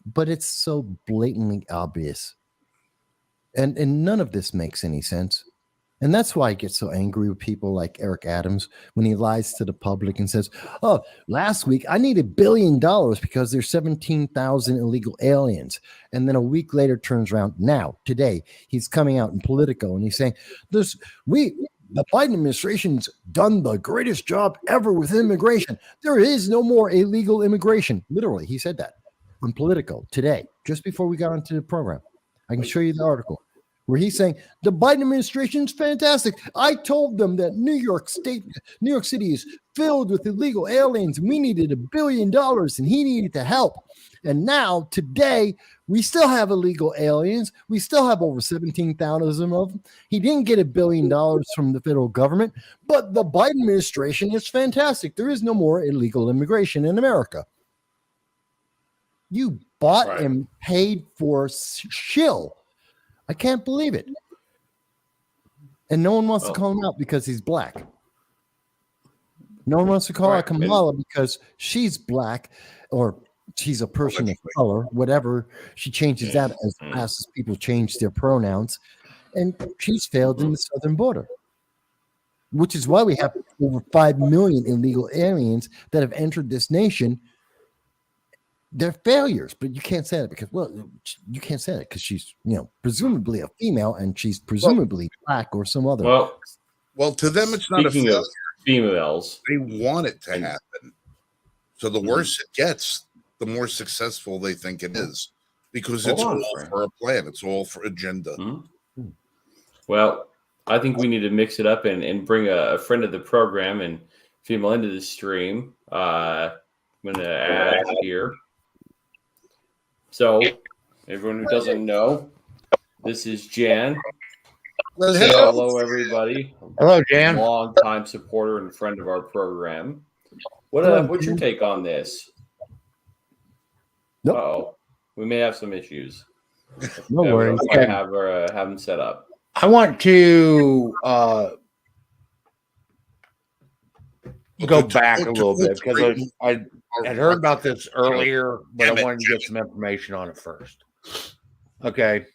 but it's so blatantly obvious. And none of this makes any sense. And that's why I get so angry with people like Eric Adams when he lies to the public and says, oh, last week I needed $1 billion because there's 17,000 illegal aliens. And then a week later turns around now, today, he's coming out in Politico and he's saying, the Biden administration's done the greatest job ever with immigration. There is no more illegal immigration. Literally, he said that on Politico today, just before we got onto the program. I can show you the article. where he's saying the Biden administration is fantastic. I told them that New York City is filled with illegal aliens, and we needed $1 billion, and he needed to help. And now, today, we still have illegal aliens. We still have over 17,000 of them. He didn't get $1 billion from the federal government, but the Biden administration is fantastic. There is no more illegal immigration in America. You bought and paid for shill. I can't believe it. And no one wants to call him out because he's black. No one wants to call out Kamala because she's black, or she's a person of color, whatever. She changes that as fast as people change their pronouns. And she's failed in the southern border, which is why we have over 5 million illegal aliens that have entered this nation. They're failures, but you can't say that because, you can't say that because she's, presumably a female, and she's presumably black or some other. Well, to them, it's not a failure. Of females, they want it to happen. So the worse it gets, the more successful they think it is, because it's all for a plan. It's all for agenda. Well, I think we need to mix it up and bring a friend of the program and female into the stream. I'm going to add here. So, everyone who doesn't know, this is Jan. Say hello, everybody. Hello, Jan. Long-time supporter and friend of our program. What's your take on this? Nope. Uh-oh. We may have some issues. No worries. Okay. Have them set up. I want to go back a little bit because I had heard about this earlier, but I wanted to get some information on it first. Okay.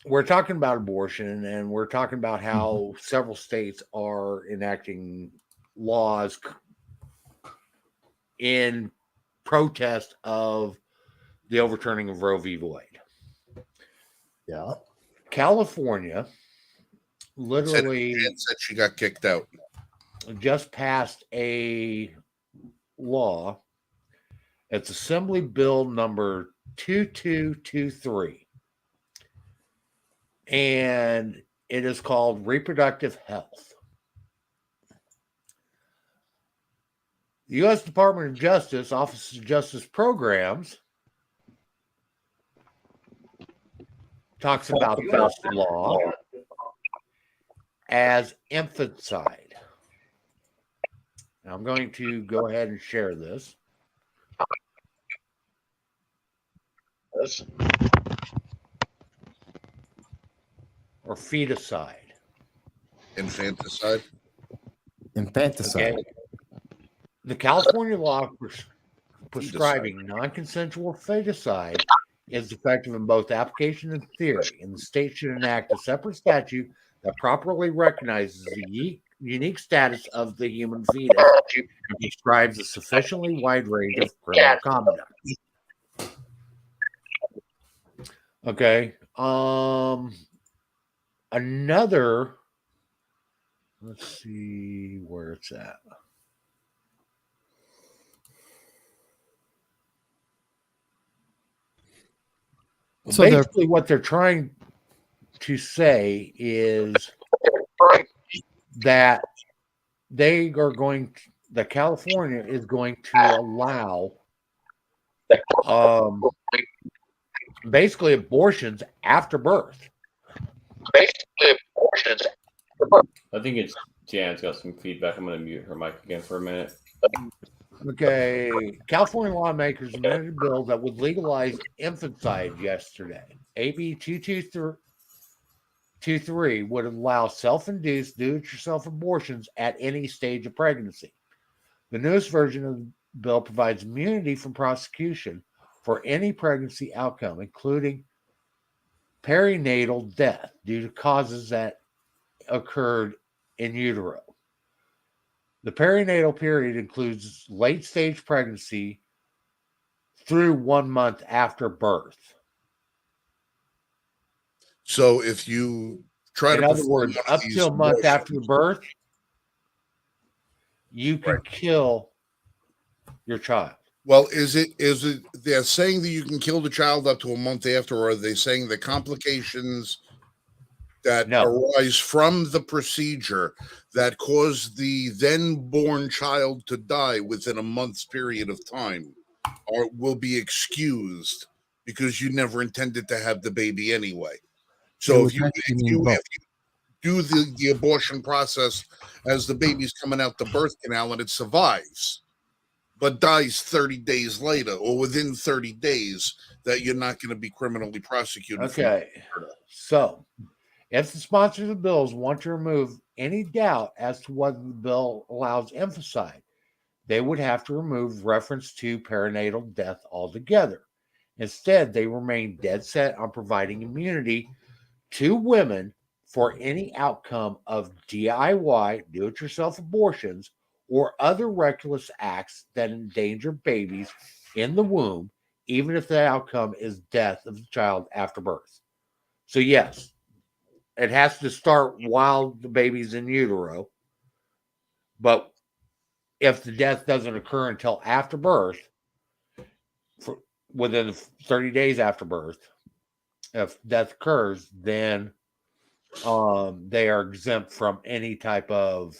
We're talking about abortion, and we're talking about how several states are enacting laws in protest of the overturning of Roe v. Wade. Yeah. California literally said she got kicked out. Just passed a law. It's Assembly Bill number 2223. And it is called Reproductive Health. The U.S. Department of Justice, Office of Justice Programs, talks about this law as infanticide. Now I'm going to go ahead and share this. Or feticide. Infanticide. Infanticide. Okay. The California law prescribing non-consensual feticide is effective in both application and theory, and the state should enact a separate statute that properly recognizes the unique status of the human fetus and prescribes a sufficiently wide range of criminal conduct. Okay. Another, let's see where it's at. So basically, what they're trying to say is that they are going to, that California is going to allow basically abortions after birth. I think it's Jan's got some feedback. I'm going to mute her mic again for a minute. Okay. California lawmakers amended a bill that would legalize infanticide yesterday. AB 2223 would allow self-induced do-it-yourself abortions at any stage of pregnancy. The newest version of the bill provides immunity from prosecution for any pregnancy outcome, including perinatal death due to causes that occurred in utero. The perinatal period includes late-stage pregnancy through 1 month after birth. So if you try in other words, up to a month after the birth, you can kill your child. Well, is it they're saying that you can kill the child up to a month after, or are they saying the complications that No. arise from the procedure that cause the then born child to die within a month's period of time will be excused because you never intended to have the baby anyway? So if you do the abortion process as the baby's coming out the birth canal and it survives, but dies 30 days later or within 30 days, that you're not going to be criminally prosecuted. Okay. So if the sponsors of bills want to remove any doubt as to whether the bill allows infanticide, they would have to remove reference to perinatal death altogether. Instead, they remain dead set on providing immunity to women for any outcome of DIY, do it yourself abortions, or other reckless acts that endanger babies in the womb, even if the outcome is death of the child after birth. So, yes, it has to start while the baby's in utero, but if the death doesn't occur until after birth, within 30 days after birth, if death occurs, then they are exempt from any type of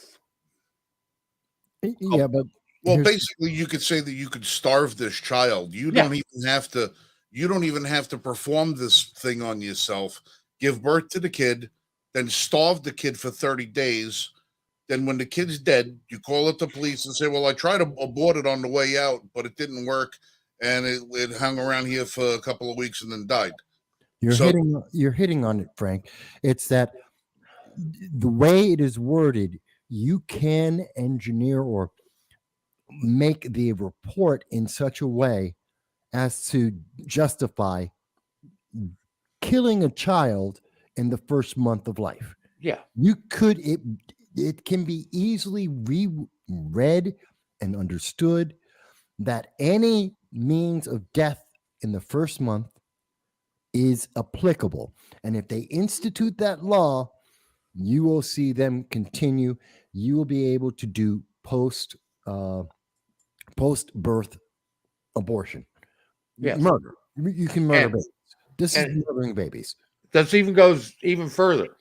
Yeah, but well, basically, you could say that you could starve this child. You don't even have to. You don't even have to perform this thing on yourself. Give birth to the kid, then starve the kid for 30 days. Then, when the kid's dead, you call up the police and say, "Well, I tried to abort it on the way out, but it didn't work, and it hung around here for a couple of weeks and then died." You're hitting on it, Frank. It's that the way it is worded, you can engineer or make the report in such a way as to justify killing a child in the first month of life. Yeah. You could it can be easily read and understood that any means of death in the first month is applicable. And if they institute that law, you will see them continue. You will be able to do post birth abortion, murder. You can murder babies. This is murdering babies. This even goes even further.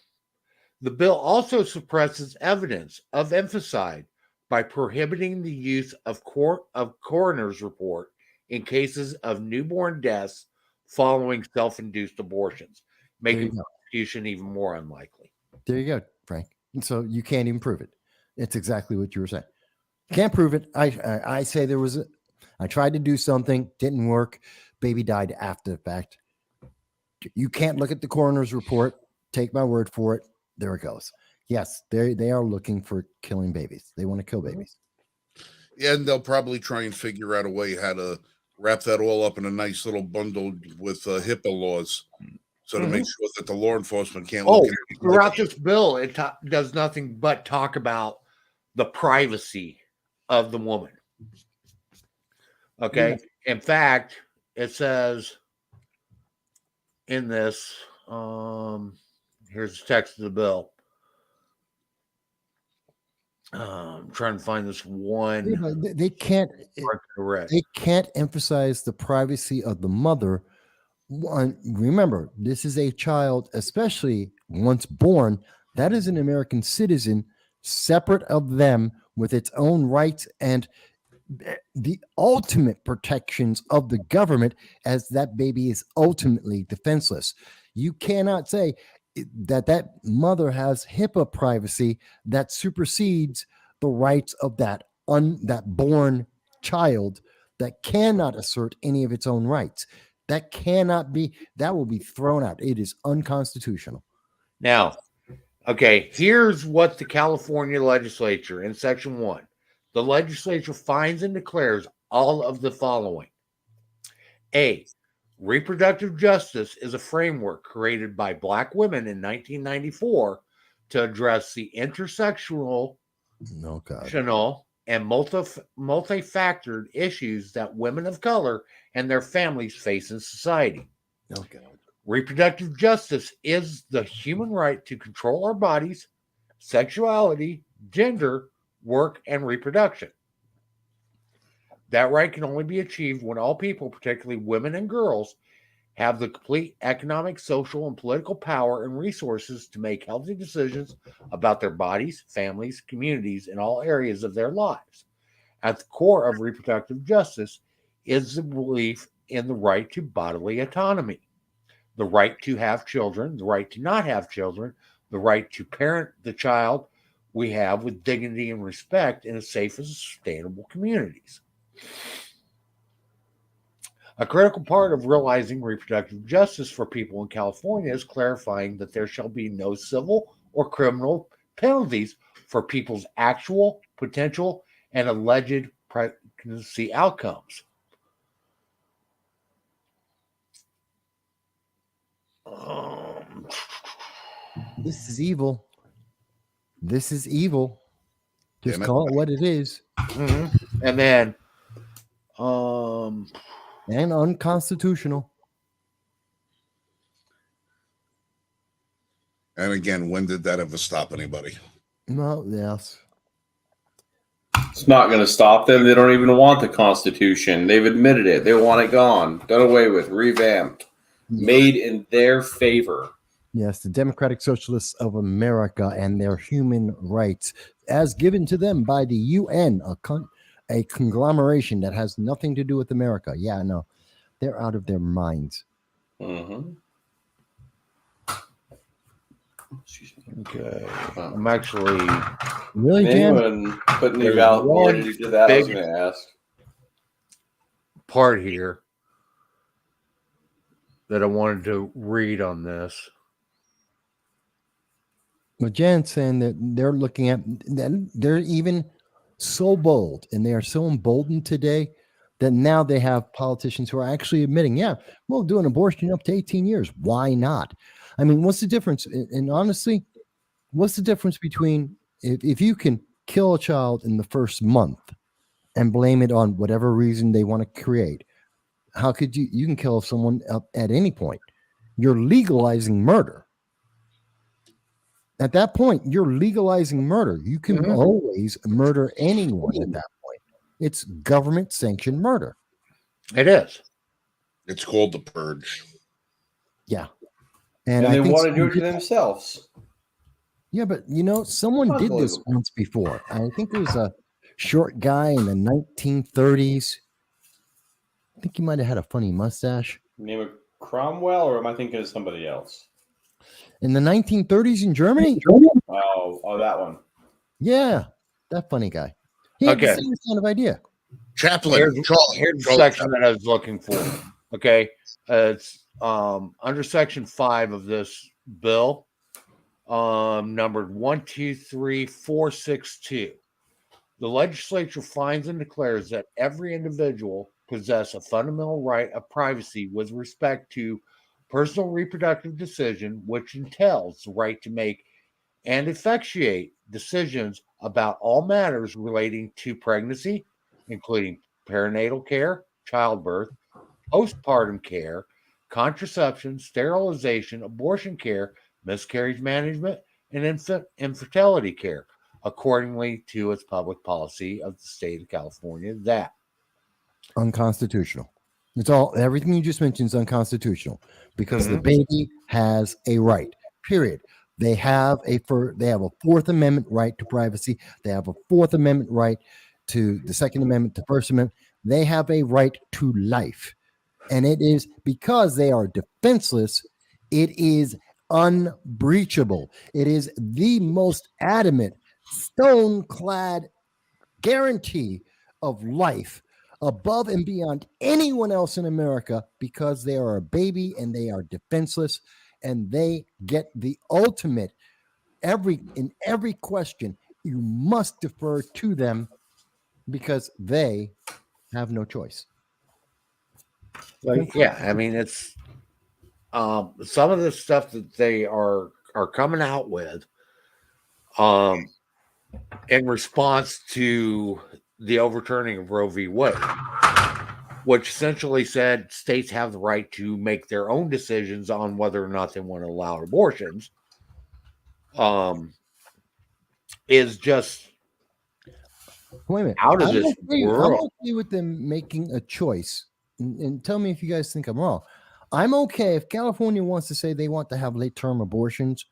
The bill also suppresses evidence of infanticide by prohibiting the use of coroner's report in cases of newborn deaths following self-induced abortions, making prosecution even more unlikely. There you go, Frank. And so you can't even prove it. It's exactly what you were saying. Can't prove it. I say there was I tried to do something, didn't work. Baby died after the fact. You can't look at the coroner's report. Take my word for it. There it goes. Yes, they are looking for killing babies. They want to kill babies. Yeah, and they'll probably try and figure out a way how to wrap that all up in a nice little bundle with HIPAA laws, so to make sure that the law enforcement can't look at it. Throughout this bill, it does nothing but talk about the privacy of the woman. Okay. Yeah. In fact, it says in this, here's the text of the bill. I'm trying to find this one. Yeah, they can't emphasize the privacy of the mother. Remember, this is a child, especially once born, that is an American citizen, separate of them, with its own rights and the ultimate protections of the government, as that baby is ultimately defenseless. You cannot say that mother has HIPAA privacy that supersedes the rights of that born child that cannot assert any of its own rights. That cannot be. That will be thrown out. It is unconstitutional. Now, okay, here's what the California legislature in Section 1. The legislature finds and declares all of the following. A, reproductive justice is a framework created by Black women in 1994 to address the intersectional and multifactored issues that women of color and their families face in society. Reproductive justice is the human right to control our bodies, sexuality, gender, work, and reproduction. That right can only be achieved when all people, particularly women and girls, have the complete economic, social, and political power and resources to make healthy decisions about their bodies, families, communities, and all areas of their lives. At the core of reproductive justice is the belief in the right to bodily autonomy, the right to have children, the right to not have children, the right to parent the child we have with dignity and respect in a safe and sustainable communities. A critical part of realizing reproductive justice for people in California is clarifying that there shall be no civil or criminal penalties for people's actual, potential, and alleged pregnancy outcomes. Um, This is evil. This is evil. Just Damn it. call it what it is. And then, um, And unconstitutional. And again, when did that ever stop anybody? Well, yes. It's not going to stop them. They don't even want the Constitution. They've admitted it. They want it gone, done away with, revamped, made in their favor. Yes, the Democratic Socialists of America and their human rights, as given to them by the UN, a conglomeration that has nothing to do with America. Yeah, no, they're out of their minds. Mm-hmm. okay, I'm actually Really, Jan? Anyone put any There's validity to that? I was big- going to ask. part here that I wanted to read on this. Well, Jan's saying that they're looking at that they're even so bold and they are so emboldened today that now they have politicians who are actually admitting, yeah, we'll do an abortion up to 18 years. Why not? I mean, what's the difference? And honestly, what's the difference between if you can kill a child in the first month and blame it on whatever reason they want to create? How could you can kill someone up at any point? You're legalizing murder. At that point, you're legalizing murder. You can always murder anyone at that point. It's government sanctioned murder. It is. It's called the purge. Yeah. And I they think want to do someone it to did- themselves. Yeah, but someone did this Unbelievable. once before. I think it was a short guy in the 1930s. I think he might have had a funny mustache. Name it Cromwell, or am I thinking of somebody else? In the 1930s in Germany? Oh, that one. Yeah, that funny guy. He had the Okay. same kind of idea. Chaplain, Here's Charlie. the section that I was looking for. Okay, it's under section 5 of this bill, numbered 123462. The legislature finds and declares that every individual possess a fundamental right of privacy with respect to personal reproductive decision, which entails the right to make and effectuate decisions about all matters relating to pregnancy, including perinatal care, childbirth, postpartum care, contraception, sterilization, abortion care, miscarriage management, and infertility care, accordingly to its public policy of the state of California. That Unconstitutional. It's all everything you just mentioned is unconstitutional because the baby has a right. Period. They have a Fourth Amendment right to privacy. They have a Fourth Amendment right to the Second Amendment, to First Amendment. They have a right to life. And it is because they are defenseless, it is unbreachable. It is the most adamant, stone-clad guarantee of life above and beyond anyone else in America because they are a baby and they are defenseless and they get the ultimate in every question you must defer to them because they have no choice. yeah, I mean it's some of the stuff that they are coming out with in response to the overturning of Roe v. Wade, which essentially said states have the right to make their own decisions on whether or not they want to allow abortions, is just Wait a minute. out of this I'm world. okay with them making a choice. And tell me if you guys think I'm wrong. I'm okay if California wants to say they want to have late term abortions,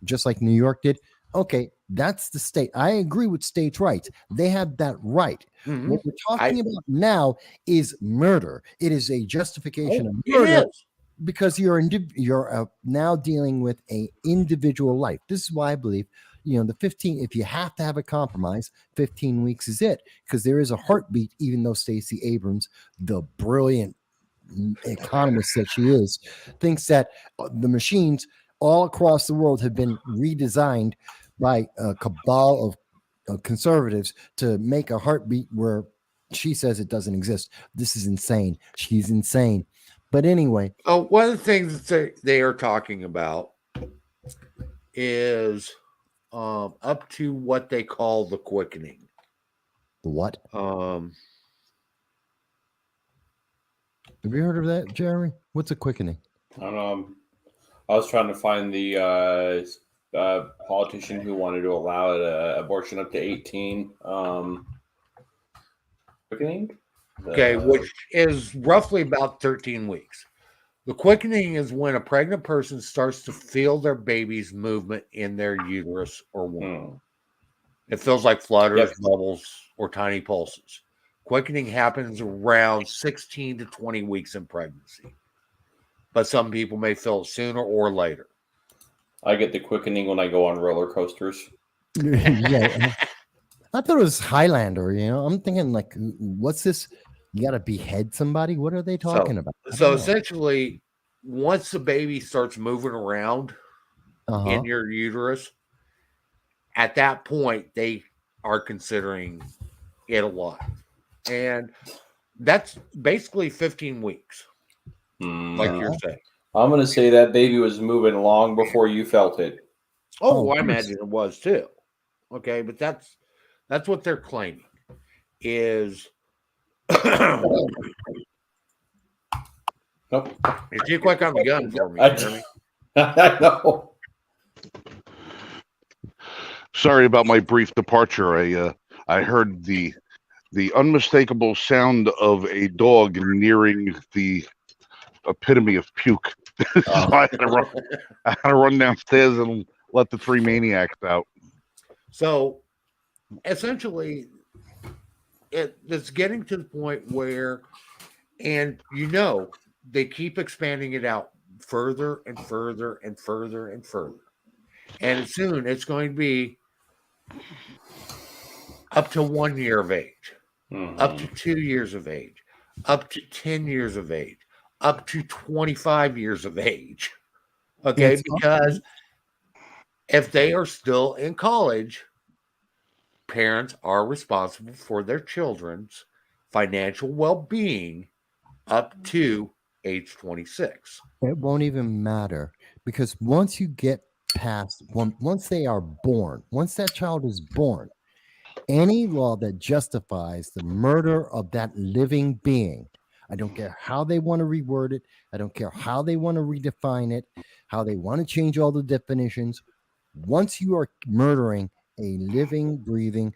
just like New York did. Okay, that's the state. I agree with states' rights. They have that right. Mhm. What we're talking about now is murder. It is a justification Oh, of it murder is. because you're now dealing with a individual life. This is why I believe, the 15. If you have to have a compromise, 15 weeks is it, because there is a heartbeat. Even though Stacey Abrams, the brilliant economist that she is, thinks that the machines all across the world have been redesigned by a cabal of conservatives to make a heartbeat where she says it doesn't exist. This is insane. She's insane. But anyway, Oh, one of the things that they are talking about is up to what they call the quickening. what? Um, Have you heard of that, Jeremy? What's a quickening? I don't know. I was trying to find the politician who wanted to allow abortion up to 18. Quickening? okay, which is roughly about 13 weeks. The quickening is when a pregnant person starts to feel their baby's movement in their uterus or womb. It feels like flutters, bubbles, or tiny pulses. Quickening happens around 16 to 20 weeks in pregnancy, but some people may feel it sooner or later. I get the quickening when I go on roller coasters. Yeah, I thought it was Highlander. I'm thinking like, what's this? You got to behead somebody? What are they talking about? So essentially, once the baby starts moving around in your uterus, at that point, they are considering it alive. And that's basically 15 weeks, like you're saying. I'm going to say that baby was moving long before you felt it. Oh, I imagine it was too. Okay, but that's what they're claiming is. Nope. You're too quick on the gun for me, Jeremy. I know. Sorry about my brief departure. I heard the unmistakable sound of a dog nearing the epitome of puke. So I had to run downstairs and let the three maniacs out. So essentially, it's getting to the point where, and they keep expanding it out further and further and further and further. And soon it's going to be up to 1 year of age, up to 2 years of age, up to 10 years of age, up to 25 years of age. Okay, because if they are still in college, parents are responsible for their children's financial well-being up to age 26. It won't even matter because once you get past once they are born, once that child is born, any law that justifies the murder of that living being, I don't care how they want to reword it, I don't care how they want to redefine it, how they want to change all the definitions. Once you are murdering a living, breathing,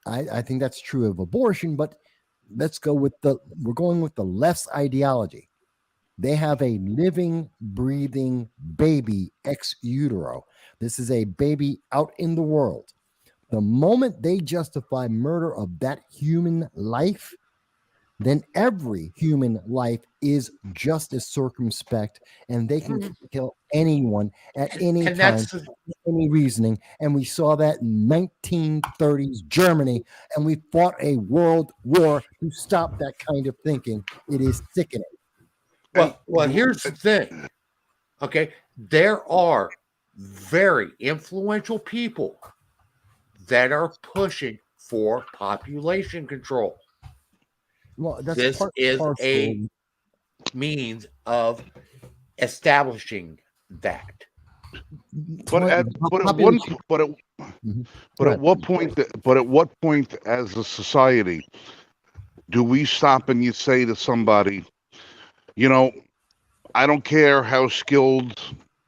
I think that's true of abortion, but we're going with the left's ideology. They have a living, breathing baby ex utero. This is a baby out in the world. The moment they justify murder of that human life, then every human life is just as circumspect, and they can kill anyone at any time, any reasoning. And we saw that in 1930s Germany, and we fought a world war to stop that kind of thinking. It is sickening. Well, here's the thing. Okay, there are very influential people that are pushing for population control. Well, this is a means of establishing that. But at what point as a society do we stop and you say to somebody, I don't care how skilled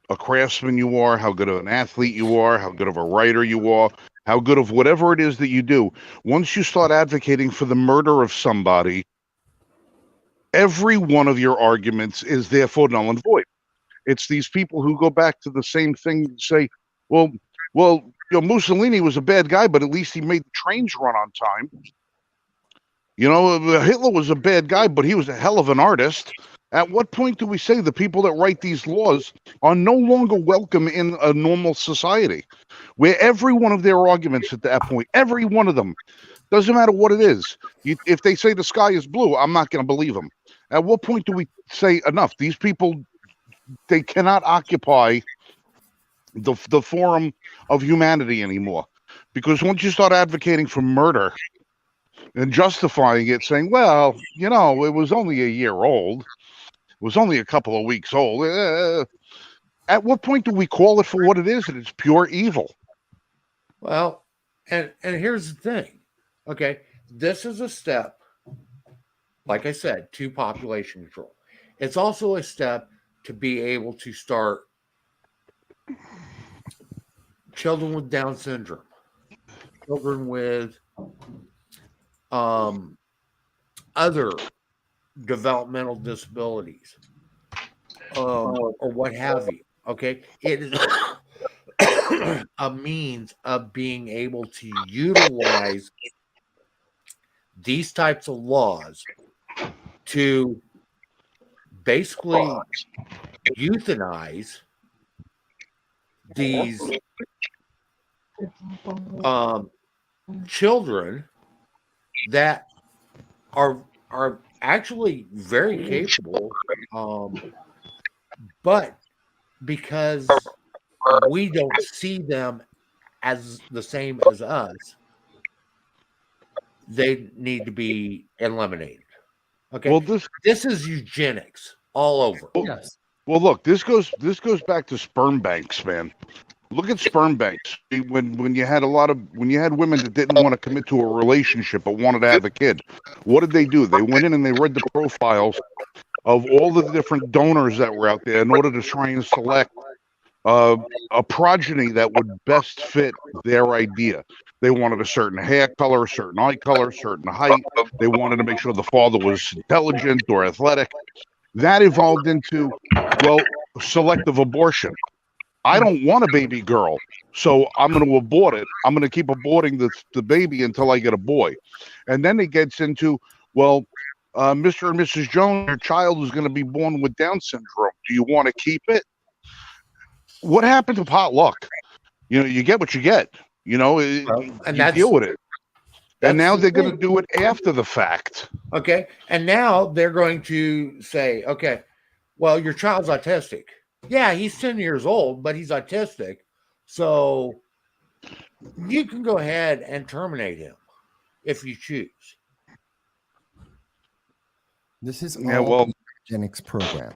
a craftsman you are, how good of an athlete you are, how good of a writer you are, how good of whatever it is that you do, once you start advocating for the murder of somebody, every one of your arguments is therefore null and void. It's these people who go back to the same thing and say, well, Mussolini was a bad guy, but at least he made the trains run on time. Hitler was a bad guy, but he was a hell of an artist. At what point do we say the people that write these laws are no longer welcome in a normal society, where every one of their arguments at that point, every one of them, doesn't matter what it is. If they say the sky is blue, I'm not going to believe them. At what point do we say enough? These people, they cannot occupy the forum of humanity anymore, because once you start advocating for murder and justifying it, saying, well, it was only a year old, it was only a couple of weeks old, at what point do we call it for what it is, and it's pure evil? Well, and here's the thing. Okay, this is a step, like I said, to population control. It's also a step to be able to start children with Down syndrome, children with other developmental disabilities, or what have you. Okay, it is a means of being able to utilize these types of laws to basically euthanize these children that are actually very capable, but because we don't see them as the same as us, they need to be eliminated. Okay, Well, this is eugenics all over. Yes. Well, look, this goes back to sperm banks, man. Look at sperm banks. When you had women that didn't want to commit to a relationship but wanted to have a kid, what did they do? They went in and they read the profiles of all the different donors that were out there in order to try and select a progeny that would best fit their idea. They wanted a certain hair color, a certain eye color, a certain height. They wanted to make sure the father was intelligent or athletic. That evolved into, selective abortion. I don't want a baby girl, so I'm going to abort it. I'm going to keep aborting the baby until I get a boy. And then it gets into, Mr. and Mrs. Jones, your child is going to be born with Down syndrome. Do you want to keep it? What happened to potluck? You get what you get. And you deal with it. And now they're going to do it after the fact. Okay. And now they're going to say, okay, well, your child's autistic. Yeah, he's 10 years old, but he's autistic. So you can go ahead and terminate him if you choose. This is all the eugenics program.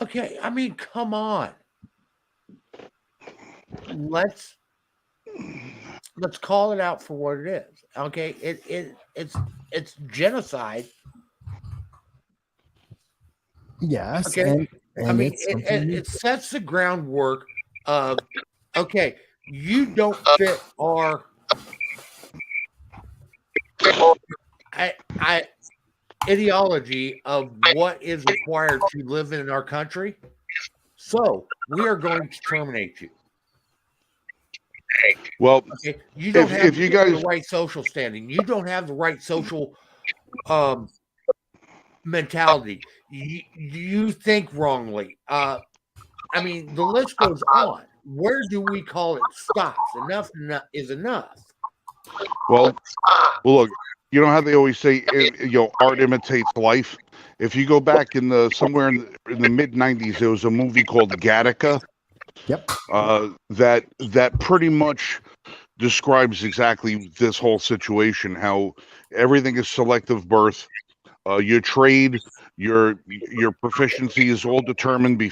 Okay, I mean, come on. Let's call it out for what it is. Okay, it's genocide. Yes. Okay. And I mean, it sets the groundwork of, okay, you don't fit our ideology of what is required to live in our country. So we are going to terminate you. Well, okay, you don't have the right social standing. You don't have the right social mentality. You think wrongly. I mean, the list goes on. Where do we call it stops? Enough is enough. Well, look, you know how they always say, art imitates life. If you go back somewhere in the mid '90s, there was a movie called Gattaca. Yep. That pretty much describes exactly this whole situation. How everything is selective birth. Your trade, your proficiency is all determined,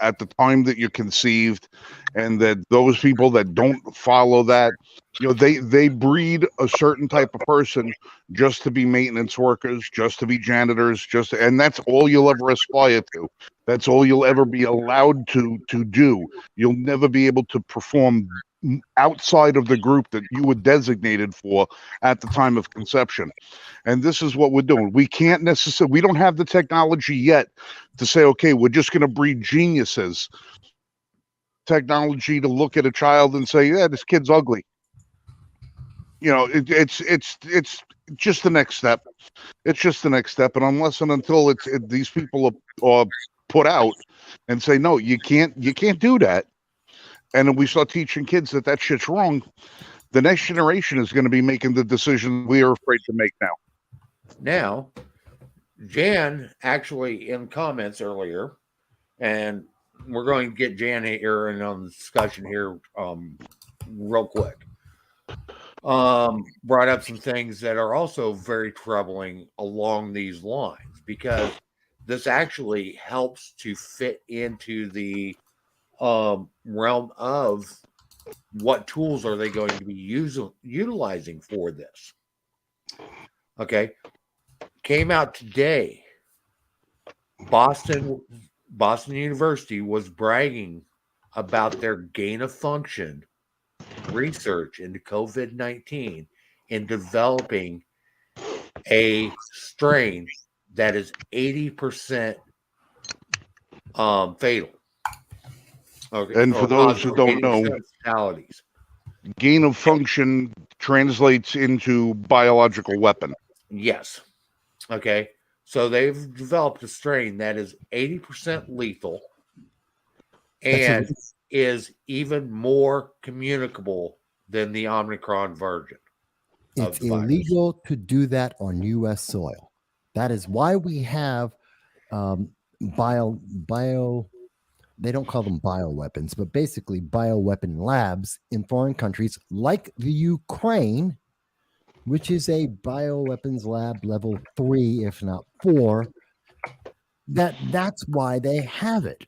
at the time that you're conceived, and that those people that don't follow that, they breed a certain type of person just to be maintenance workers, just to be janitors, and that's all you'll ever aspire to. That's all you'll ever be allowed to do. You'll never be able to perform outside of the group that you were designated for at the time of conception. And this is what we're doing. We can't necessarily, we don't have the technology yet to say, okay, we're just going to breed geniuses. Technology to look at a child and say, yeah, this kid's ugly. You know, it's just the next step. It's just the next step. And unless and until these people are put out and say, no, you can't do that. And we start teaching kids that shit's wrong. The next generation is going to be making the decision we are afraid to make now. Now, Jan actually in comments earlier, and we're going to get Jan here and on the discussion here real quick. Brought up some things that are also very troubling along these lines, because this actually helps to fit into the realm of what tools are they going to be utilizing for this. Okay. Came out today. Boston University was bragging about their gain of function research into COVID-19 in developing a strain that is 80% fatal. Okay. And for those who don't know, fatalities. Gain of function translates into biological weapon. Yes. Okay. So they've developed a strain that is 80% lethal and is even more communicable than the Omicron version. It's illegal to do that on U.S. soil. That is why we have bio. They don't call them bioweapons, but basically bioweapon labs in foreign countries like the Ukraine, which is a bioweapons lab level 3, if not 4. That's why they have it.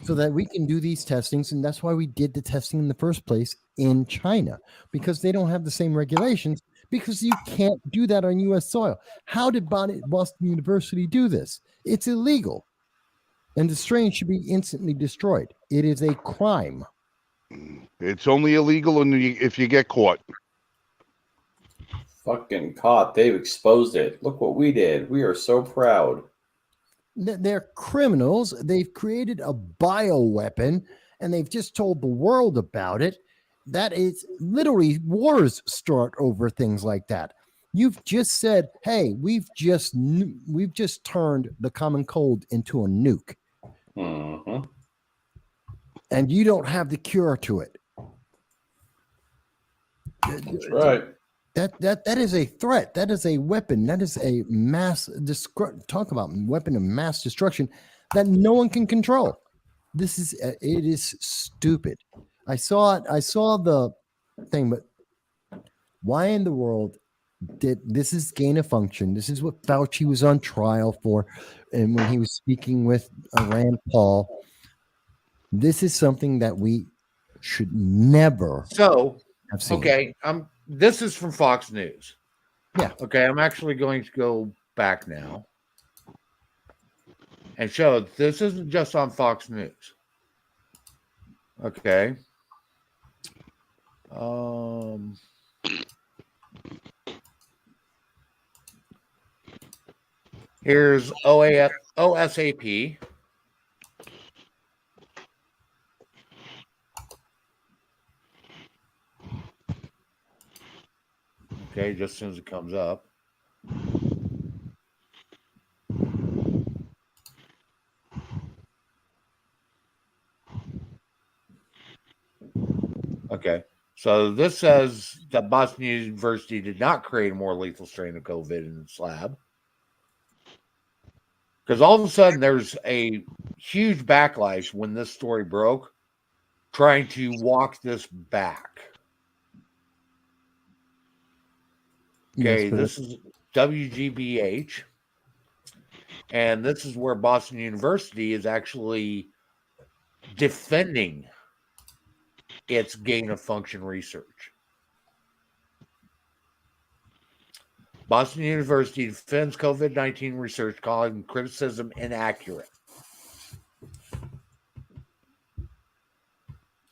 So that we can do these testings, and that's why we did the testing in the first place in China, because they don't have the same regulations, because you can't do that on U.S. soil. How did Boston University do this? It's illegal. And the strain should be instantly destroyed. It is a crime. It's only illegal if you get caught. Fucking caught. They've exposed it. Look what we did. We are so proud. They're criminals. They've created a bioweapon, and they've just told the world about it. That is literally wars start over things like that. You've just said, hey, we've just turned the common cold into a nuke. Mm-hmm. And you don't have the cure to it. That's right. That is a threat. That is a weapon. That is a talk about weapon of mass destruction that no one can control. It is stupid. I saw the thing, but why in the world did this is gain of function? This is what Fauci was on trial for, and when he was speaking with Rand Paul, this is something that we should never have seen. Okay, this is from Fox News. Yeah. Okay, I'm actually going to go back now and show this isn't just on Fox News. Okay. Here's OSAP. Okay, just as soon as it comes up. Okay, so this says that Boston University did not create a more lethal strain of COVID in its lab. Because all of a sudden there's a huge backlash when this story broke, trying to walk this back. Okay, this is WGBH, and this is where Boston University is actually defending its gain of function research. Boston University defends COVID-19 research, calling criticism inaccurate.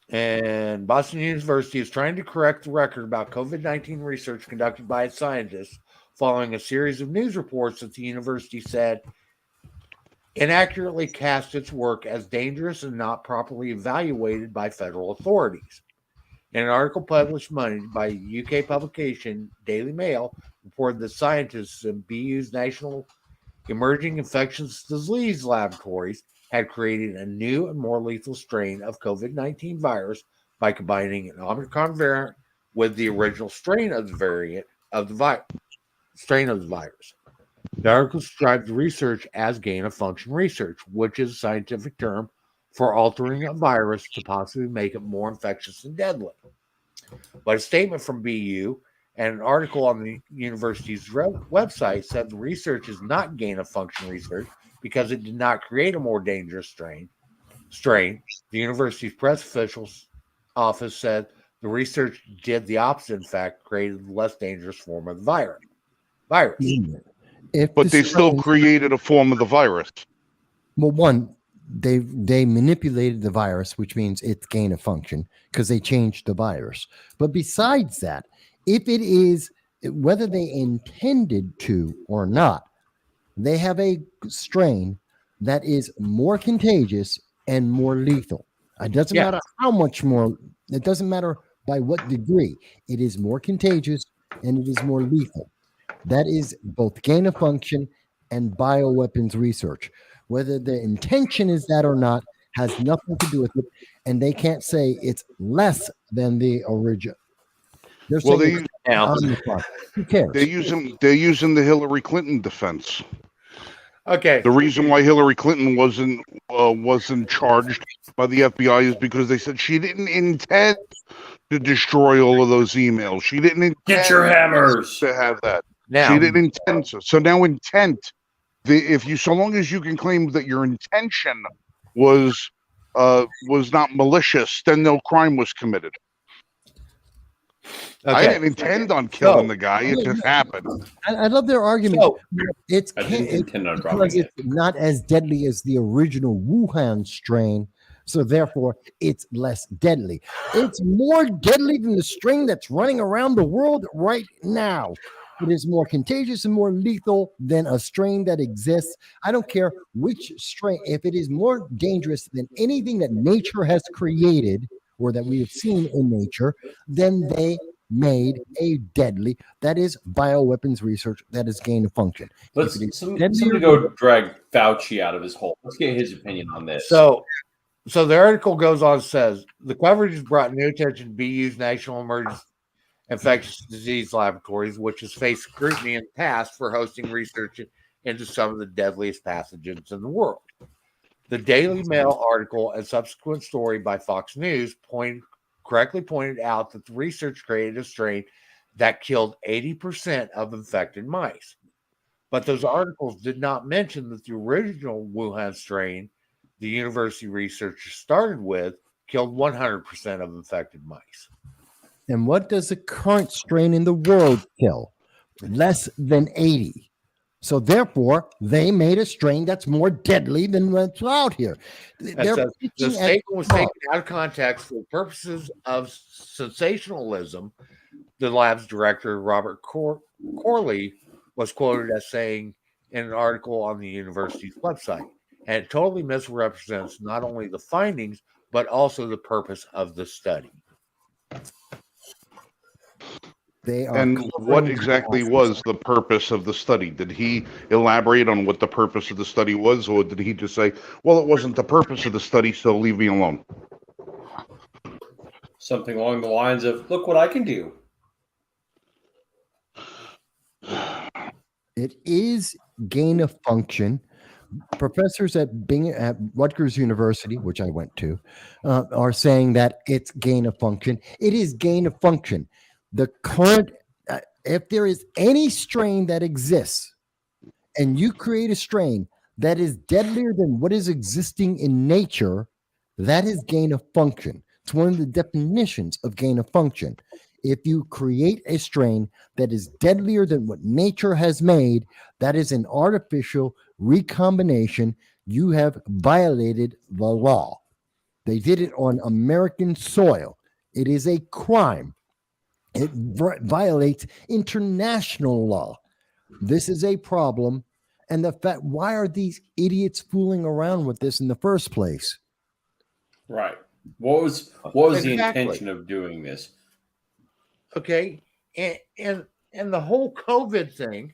And Boston University is trying to correct the record about COVID-19 research conducted by its scientists following a series of news reports that the university said inaccurately cast its work as dangerous and not properly evaluated by federal authorities. In an article published Monday by UK publication Daily Mail, reported that scientists in BU's National Emerging Infectious Disease Laboratories had created a new and more lethal strain of COVID-19 virus by combining an Omicron variant with the original strain of the variant of the strain of the virus. The article describes the research as gain-of-function research, which is a scientific term for altering a virus to possibly make it more infectious and deadly. But a statement from BU and an article on the university's website said the research is not gain-of-function research because it did not create a more dangerous strain. The university's press officials office said the research did the opposite. In fact, created a less dangerous form of the virus. But they still created a form of the virus. Well, one, they manipulated the virus, which means it's gain of function because they changed the virus. But besides that, if it is whether they intended to or not, they have a strain that is more contagious and more lethal. It doesn't matter how much more, it doesn't matter by what degree. It is more contagious and it is more lethal. That is both gain of function and bioweapons research. Whether the intention is that or not has nothing to do with it, and they can't say it's less than the original. Well, who cares? They're using the Hillary Clinton defense. Okay. The reason why Hillary Clinton wasn't charged by the FBI is because they said she didn't intend to destroy all of those emails. She didn't intend Get your hammers to have that. Now, she didn't intend to. So now intent, so long as you can claim that your intention was not malicious, then no crime was committed. okay. I didn't intend on killing the guy. It just happened. I love their argument. I didn't intend on dropping because it's not as deadly as the original Wuhan strain, so therefore it's less deadly. It's more deadly than the strain that's running around the world right now. It is more contagious and more lethal than a strain that exists. I don't care which strain. If it is more dangerous than anything that nature has created or that we have seen in nature, then they made a deadly. That is bioweapons research. That is gain of function. Somebody go drag Fauci out of his hole. Let's get his opinion on this. So the article goes on and says the coverage has brought new attention to BU's National Emergency Infectious Disease Laboratories, which has faced scrutiny in the past for hosting research into some of the deadliest pathogens in the world. The Daily Mail article and subsequent story by Fox News correctly pointed out that the research created a strain that killed 80% of infected mice. But those articles did not mention that the original Wuhan strain the university researchers started with killed 100% of infected mice. And what does the current strain in the world kill? Less than 80. So therefore, they made a strain that's more deadly than what's out here. The statement was taken out of context for purposes of sensationalism. The lab's director, Robert Corley, was quoted as saying in an article on the university's website, and it totally misrepresents not only the findings, but also the purpose of the study. And what exactly was the purpose of the study? Did he elaborate on what the purpose of the study was, or did he just say, well, it wasn't the purpose of the study, so leave me alone? Something along the lines of, look what I can do. It is gain of function. Professors at Rutgers University, which I went to, are saying that it's gain of function. It is gain of function. The current, if there is any strain that exists and you create a strain that is deadlier than what is existing in nature, that is gain of function. It's one of the definitions of gain of function. If you create a strain that is deadlier than what nature has made, that is an artificial recombination. You have violated the law. They did it on American soil. It is a crime. It violates international law. This is a problem. And the fact, why are these idiots fooling around with this in the first place? Right. What was the Exactly. intention of doing this? Okay. And the whole COVID thing,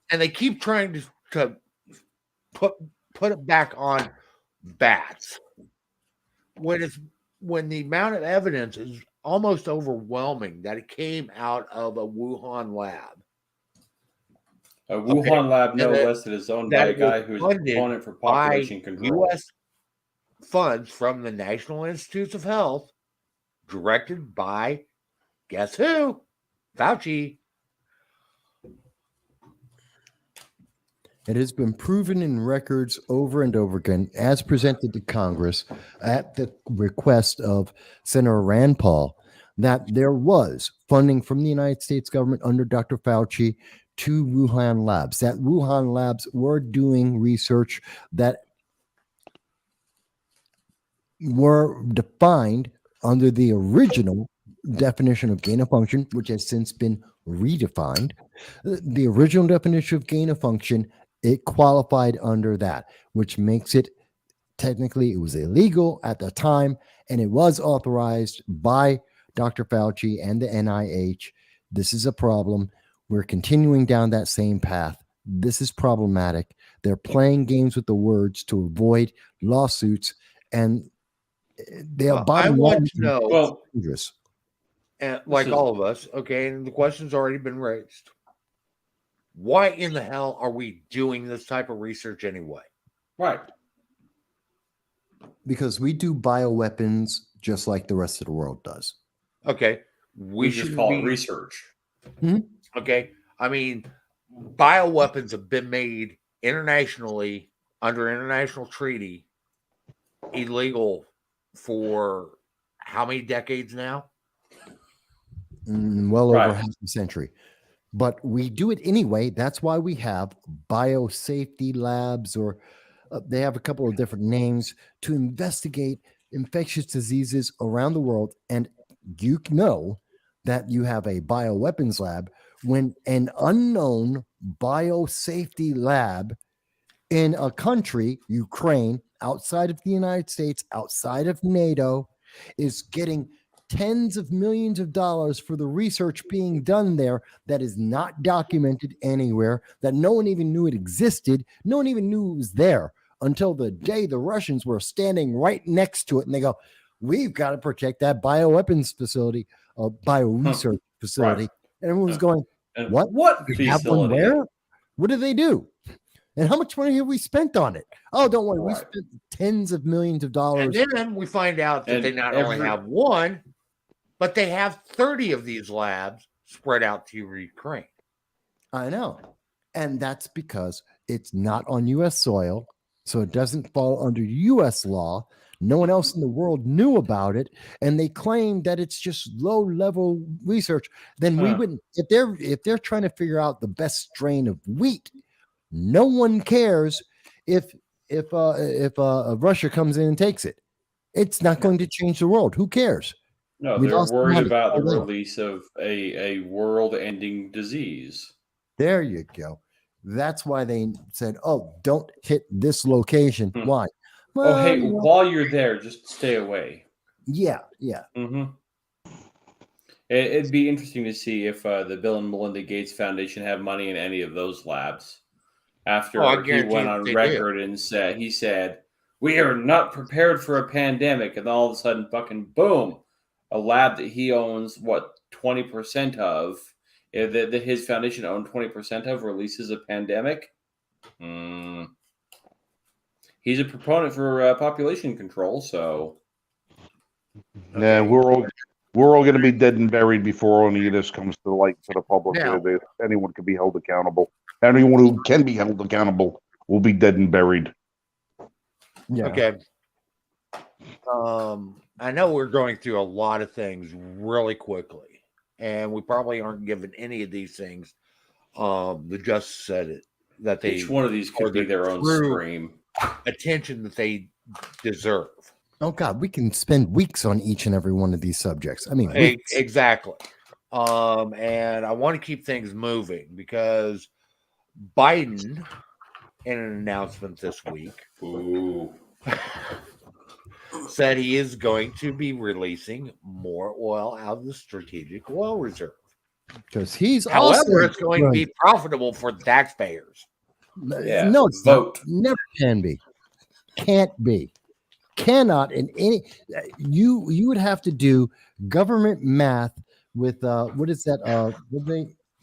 and they keep trying to put it back on bats when the amount of evidence is almost overwhelming that it came out of a Wuhan lab. A Wuhan lab, no that- less, that is owned by a guy who is a proponent for population control. U.S. funds from the National Institutes of Health, directed by, guess who? Fauci. It has been proven in records over and over again, as presented to Congress at the request of Senator Rand Paul, that there was funding from the United States government under Dr. Fauci to Wuhan labs, that Wuhan labs were doing research that were defined under the original definition of gain of function, which has since been redefined. The original definition of gain of function, it qualified under that, which makes it technically, it was illegal at the time, and it was authorized by Dr. Fauci and the NIH. This is a problem. We're continuing down that same path. This is problematic. They're playing games with the words to avoid lawsuits, and I want to know, Well, dangerous. and like all of us, okay, and the question's already been raised. Why in the hell are we doing this type of research anyway? right. Because we do bioweapons just like the rest of the world does. Okay, We just call it research. Okay, I mean, bioweapons have been made internationally under international treaty illegal for how many decades now? Well over Right. half a century. But we do it anyway. That's why we have biosafety labs, or they have a couple of different names to investigate infectious diseases around the world. And you know that you have a bioweapons lab when an unknown biosafety lab in a country, Ukraine, outside of the United States, outside of NATO, is getting tens of millions of dollars for the research being done there that is not documented anywhere, that no one even knew it existed. No one even knew it was there until the day the Russians were standing right next to it. And they go, we've got to protect that bioweapons facility, bio research facility. Right. And everyone's going, And what? What We have one facility? where? What do they do? And how much money have we spent on it? Oh, don't worry. We Right. spent tens of millions of And dollars. then we find out that And they not only every- have one, but they have 30 of these labs spread out to Ukraine. I know. And that's because it's not on U.S. soil. So it doesn't fall under U.S. law. No one else in the world knew about it. And they claim that it's just low-level research. Then we wouldn't, if they're trying to figure out the best strain of wheat, no one cares if Russia comes in and takes it. It's not going to change the world. Who cares? No, We they're lost worried money. about the Oh, no. release of a world-ending disease. There you go. That's why they said, "Oh, don't hit this location." Why? Oh, hey, you know, while you're there, just stay away. yeah. Mm-hmm. It'd be interesting to see if the Bill and Melinda Gates Foundation have money in any of those labs. After I he guarantee went that on they record and said, we are not prepared for a pandemic, and all of a sudden, fucking boom, a lab that he owns 20% of, that his foundation owned 20% of, releases a pandemic. He's a proponent for population control, so Yeah, we're all going to be dead and buried before any of this comes to the light to the public. Now- Anyone can be held accountable. Anyone who can be held accountable will be dead and buried. Yeah. Okay. I know we're going through a lot of things really quickly, and we probably aren't giving any of these things the justice said it that they each one of these or could be the their own true stream. attention that they deserve. Oh God, we can spend weeks on each and every one of these subjects. I mean, weeks. Exactly. And I want to keep things moving because Biden, in an announcement this week, said he is going to be releasing more oil out of the strategic oil reserve. Because he's However, it's going to be profitable for the taxpayers. Yeah, no, it's not. Never can be. Can't be. Cannot in any. You would have to do government math with what is that?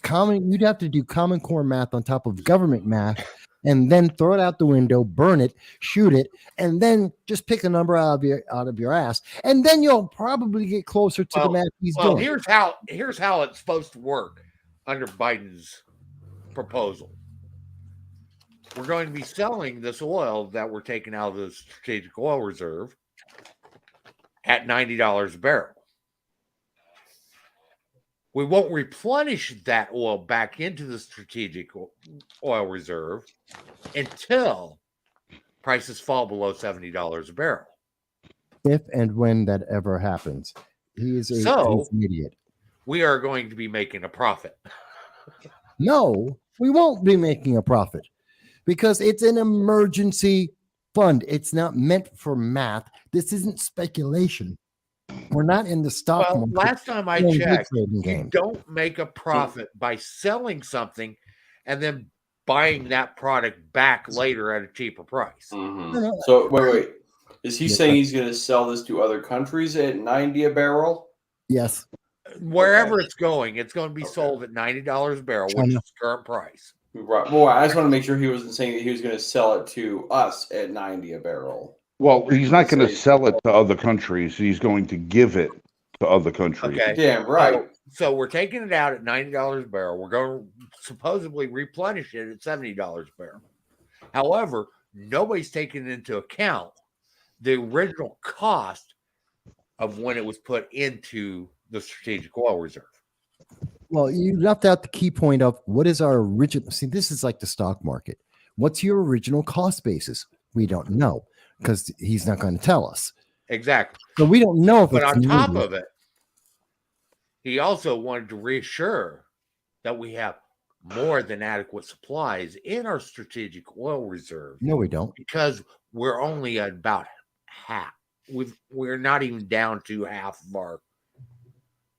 You'd have to do Common Core math on top of government math, and then throw it out the window, burn it, shoot it, and then just pick a number out of your ass, and then you'll probably get closer to the math he's doing. Here's how it's supposed to work under Biden's proposal. We're going to be selling this oil that we're taking out of the strategic oil reserve at $90 a barrel. We won't replenish that oil back into the strategic oil reserve until prices fall below $70 a barrel. If and when that ever happens. He's an idiot. We are going to be making a profit. No, we won't be making a profit because it's an emergency fund. It's not meant for math. This isn't speculation. We're not in the stock market. Last time I checked, you don't make a profit by selling something and then buying that product back later at a cheaper price. Mm-hmm. So wait. Is he saying he's going to sell this to other countries at $90 a barrel? Yes. Wherever it's going to be sold at $90 a barrel, which is the current price. Right. Well, I just want to make sure he wasn't saying that he was going to sell it to us at $90 a barrel. Well, he's not going to sell it to other countries. He's going to give it to other countries. Okay. Damn right. So we're taking it out at $90 a barrel. We're going to supposedly replenish it at $70 a barrel. However, nobody's taking into account the original cost of when it was put into the strategic oil reserve. Well, you left out the key point of what is our original. See, this is like the stock market. What's your original cost basis? We don't know because he's not going to tell us. Exactly. So we don't know if but on top of it, he also wanted to reassure that we have more than adequate supplies in our strategic oil reserve. No, we don't. Because we're only at about half. We're not even down to half of our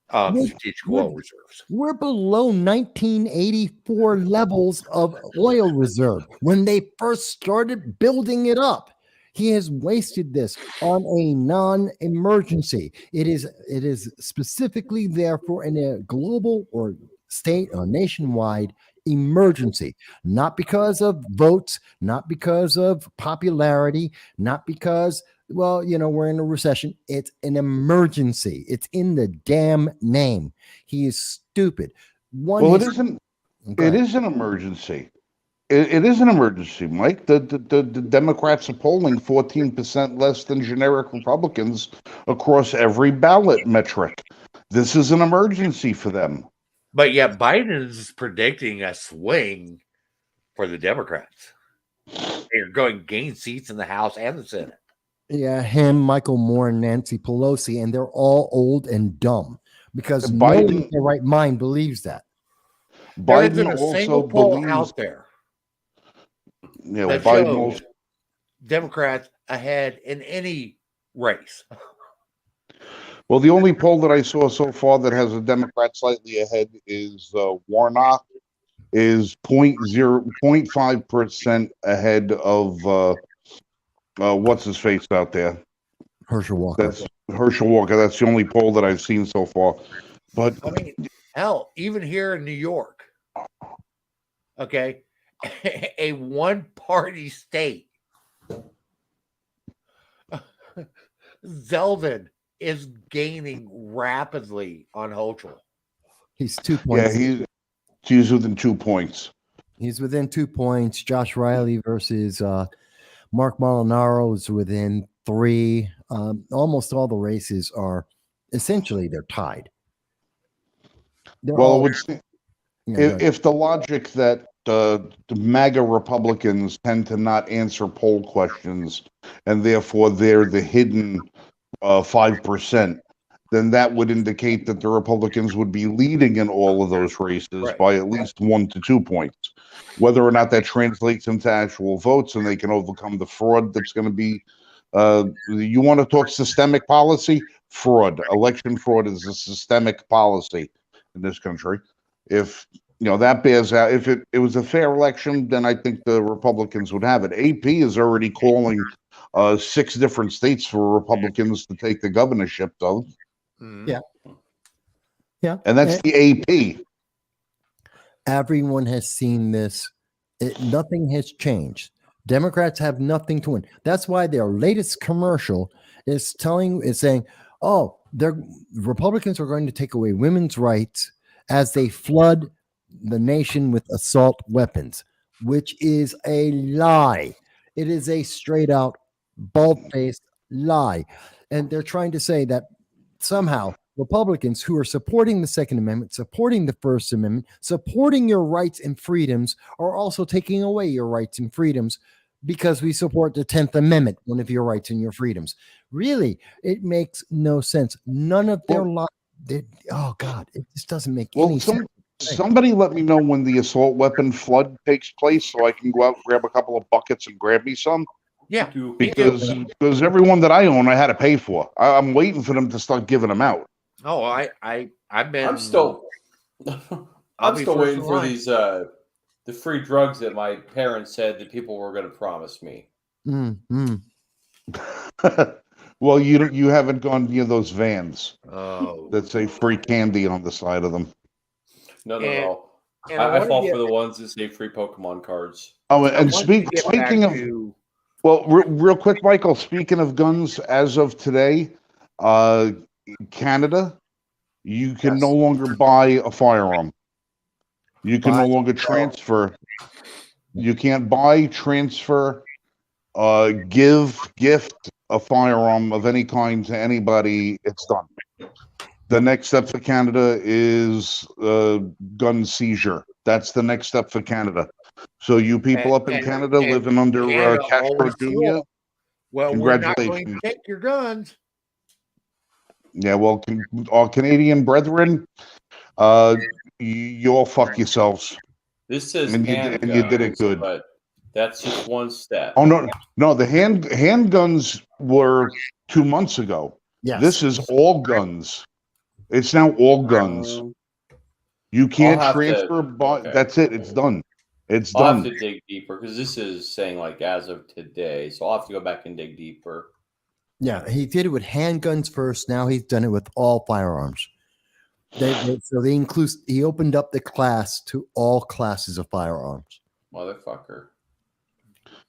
strategic oil reserves. We're below 1984 levels of oil reserve when they first started building it up. He has wasted this on a non-emergency. It is specifically there for a global or state or nationwide emergency, not because of votes, not because of popularity, not because, well, we're in a recession. It's an emergency. It's in the damn name. He is stupid. It isn't. It is an emergency. It is an emergency, Mike. The Democrats are polling 14% less than generic Republicans across every ballot metric. This is an emergency for them. But yet Biden is predicting a swing for the Democrats. They're going to gain seats in the House and the Senate. Yeah, him, Michael Moore, and Nancy Pelosi, and they're all old and dumb because nobody in their right mind believes that. Biden there isn't a single poll out there. Yeah, well, Biden also Democrats ahead in any race. Well, the only poll that I saw so far that has a Democrat slightly ahead is Warnock is 0.5% ahead of what's his face out there? Herschel Walker. That's Herschel Walker. That's the only poll that I've seen so far. But I mean, hell, even here in New York, okay, a one-party state, Zeldin is gaining rapidly on Hochul. He's 2 points. Yeah, he's within 2 points. He's within 2 points. Josh Riley versus Mark Molinaro is within 3. Almost all the races are essentially they're tied. If the logic that the MAGA Republicans tend to not answer poll questions, and therefore they're the hidden 5%, then that would indicate that the Republicans would be leading in all of those races by at least 1 to 2 points. Whether or not that translates into actual votes and they can overcome the fraud that's going to be, you want to talk systemic policy? Fraud. Election fraud is a systemic policy in this country. If that bears out, if it was a fair election, then I think the Republicans would have it. AP is already calling 6 different states for Republicans to take the governorship, though. Yeah. Yeah. And that's the AP. Everyone has seen this. Nothing has changed. Democrats have nothing to win. That's why their latest commercial is saying, oh, the Republicans are going to take away women's rights as they flood the nation with assault weapons, which is a lie. It is a straight out bald-faced lie. And they're trying to say that somehow Republicans who are supporting the Second Amendment, supporting the First Amendment, supporting your rights and freedoms are also taking away your rights and freedoms because we support the 10th Amendment, one of your rights and your freedoms. Really, it makes no sense. None of their oh God, it just doesn't make any sense. Somebody let me know when the assault weapon flood takes place so I can go out and grab a couple of buckets and grab me some. Yeah, because everyone that I own, I had to pay for. I'm waiting for them to start giving them out. Oh, I've been. I'm still waiting for these the free drugs that my parents said that people were going to promise me. Mm-hmm. Well, you haven't gone near those vans that say free candy on the side of them. No. I fall for the ones that say free Pokemon cards. Oh, and speaking of, well, real quick, Michael. Speaking of guns, as of today, Canada, you can no longer buy a firearm. You can no longer transfer. You can't buy, transfer, gift a firearm of any kind to anybody. It's done. The next step for Canada is gun seizure. That's the next step for Canada. So you people up in Canada living under Castro Jr., well, we're not going to take your guns. Yeah, well, our Canadian brethren, you all fuck yourselves. This says and you did it good. But that's just one step. Oh no, the handguns were 2 months ago. Yes. This is all guns. It's now all guns. You can't transfer, but that's it. It's done. It's done. I'll have to dig deeper because this is saying like as of today. So I'll have to go back and dig deeper. Yeah, he did it with handguns first. Now he's done it with all firearms. He opened up the class to all classes of firearms. Motherfucker.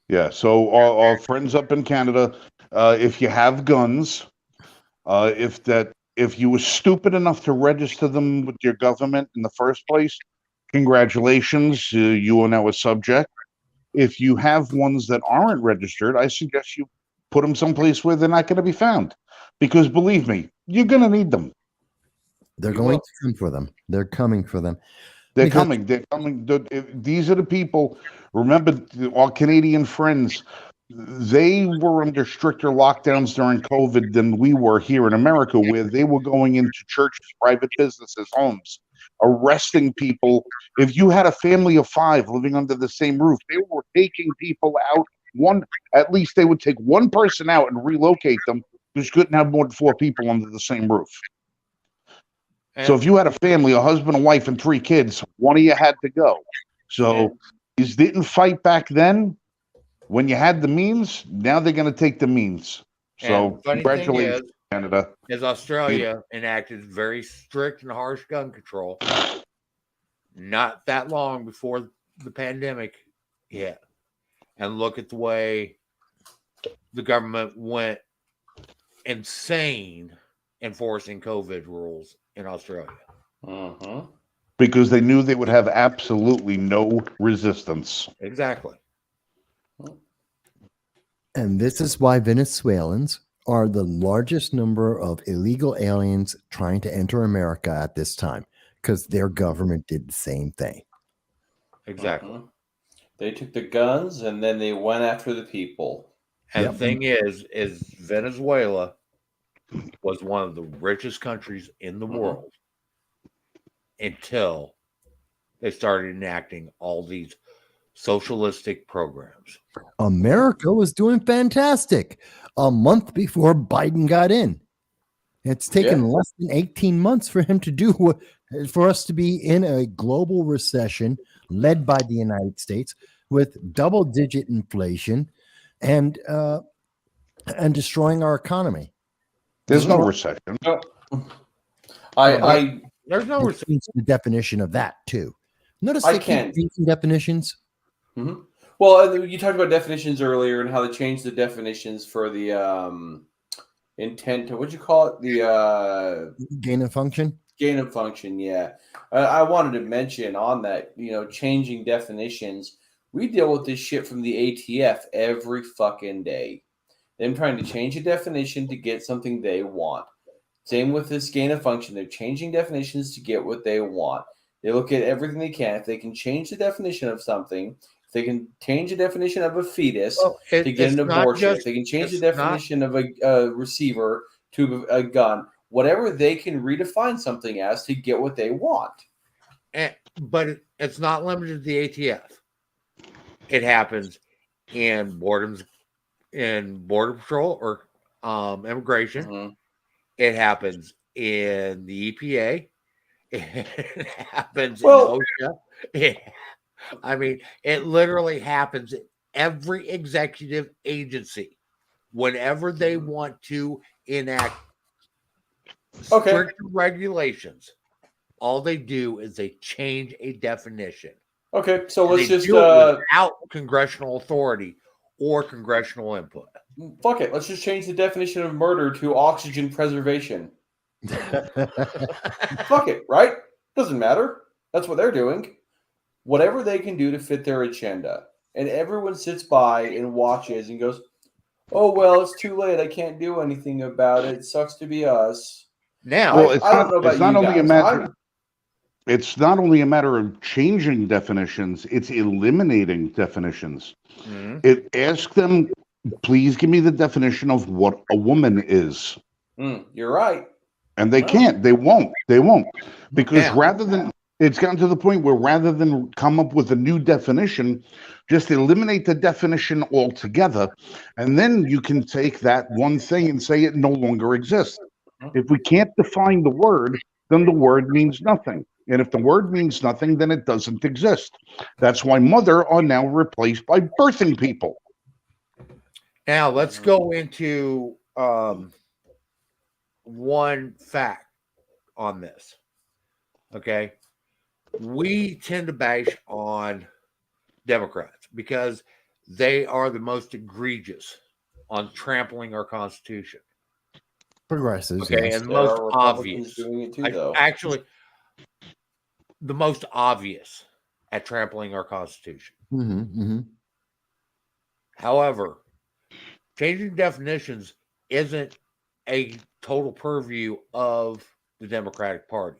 Yeah. So our friends up in Canada, if you have guns, if you were stupid enough to register them with your government in the first place, congratulations, you are now a subject. If you have ones that aren't registered, I suggest you put them someplace where they're not going to be found. Because believe me, you're going to need them. They're going to come for them. They're coming for them. They're coming. These are the people. Remember, our Canadian friends, they were under stricter lockdowns during COVID than we were here in America, where they were going into churches, private businesses, homes, arresting people. If you had a family of 5 living under the same roof, they were taking people out. At least they would take one person out and relocate them because you couldn't have more than 4 people under the same roof. So if you had a family, a husband, a wife, and 3 kids, one of you had to go. So you didn't fight back then when you had the means. Now they're going to take the means. So congratulations, Canada. As Australia enacted very strict and harsh gun control not that long before the pandemic hit. And look at the way the government went insane enforcing COVID rules in Australia. Because they knew they would have absolutely no resistance. Exactly. And this is why Venezuelans are the largest number of illegal aliens trying to enter America at this time, because their government did the same thing. Exactly. They took the guns and then they went after the people. And Yep. the thing is Venezuela was one of the richest countries in the world until they started enacting all these socialistic programs. America was doing fantastic a month before Biden got in. It's taken less than 18 months for him to do for us to be in a global recession led by the United States with double-digit inflation and destroying our economy. There's no recession. No. There's no Let's change the definition of that too. Notice I they keep can't- changing definitions. Well, you talked about definitions earlier and how they changed the definitions for the intent to, what'd you call it? The Gain of function. gain of function. Yeah. I wanted to mention on that, changing definitions. We deal with this shit from the ATF every fucking day. Them trying to change a definition to get something they want. Same with this gain of function. They're changing definitions to get what they want. They look at everything they can. If they can change the definition of something, if they can change the definition of a fetus to get an abortion, if they can change the definition of a receiver to a gun, whatever they can redefine something as to get what they want. But it's not limited to the ATF. It happens in Border Patrol or immigration. It happens in the EPA. It happens in OSHA. It literally happens in every executive agency. Whenever they want to enact strict regulations, all they do is they change a definition. Okay, so let's just do it without congressional authority or congressional input. Fuck it. Let's just change the definition of murder to oxygen preservation. Fuck it, right? Doesn't matter. That's what they're doing. Whatever they can do to fit their agenda. And everyone sits by and watches and goes, oh, well, it's too late. I can't do anything about it. It sucks to be us. Now, well, it's not only a matter of changing definitions, it's eliminating definitions. It asks them, please give me the definition of what a woman is. You're right. And they can't. They won't. Because it's gotten to the point where rather than come up with a new definition, just eliminate the definition altogether. And then you can take that one thing and say it no longer exists. If we can't define the word, then the word means nothing. And if the word means nothing, then it doesn't exist. That's why mother are now replaced by birthing people. Now let's go into one fact on this. Okay. We tend to bash on Democrats because they are the most egregious on trampling our Constitution. Progressives. Okay, yes. and most obvious. Doing it too, though. Actually, the most obvious at trampling our Constitution. However, changing definitions isn't a total purview of the Democratic Party.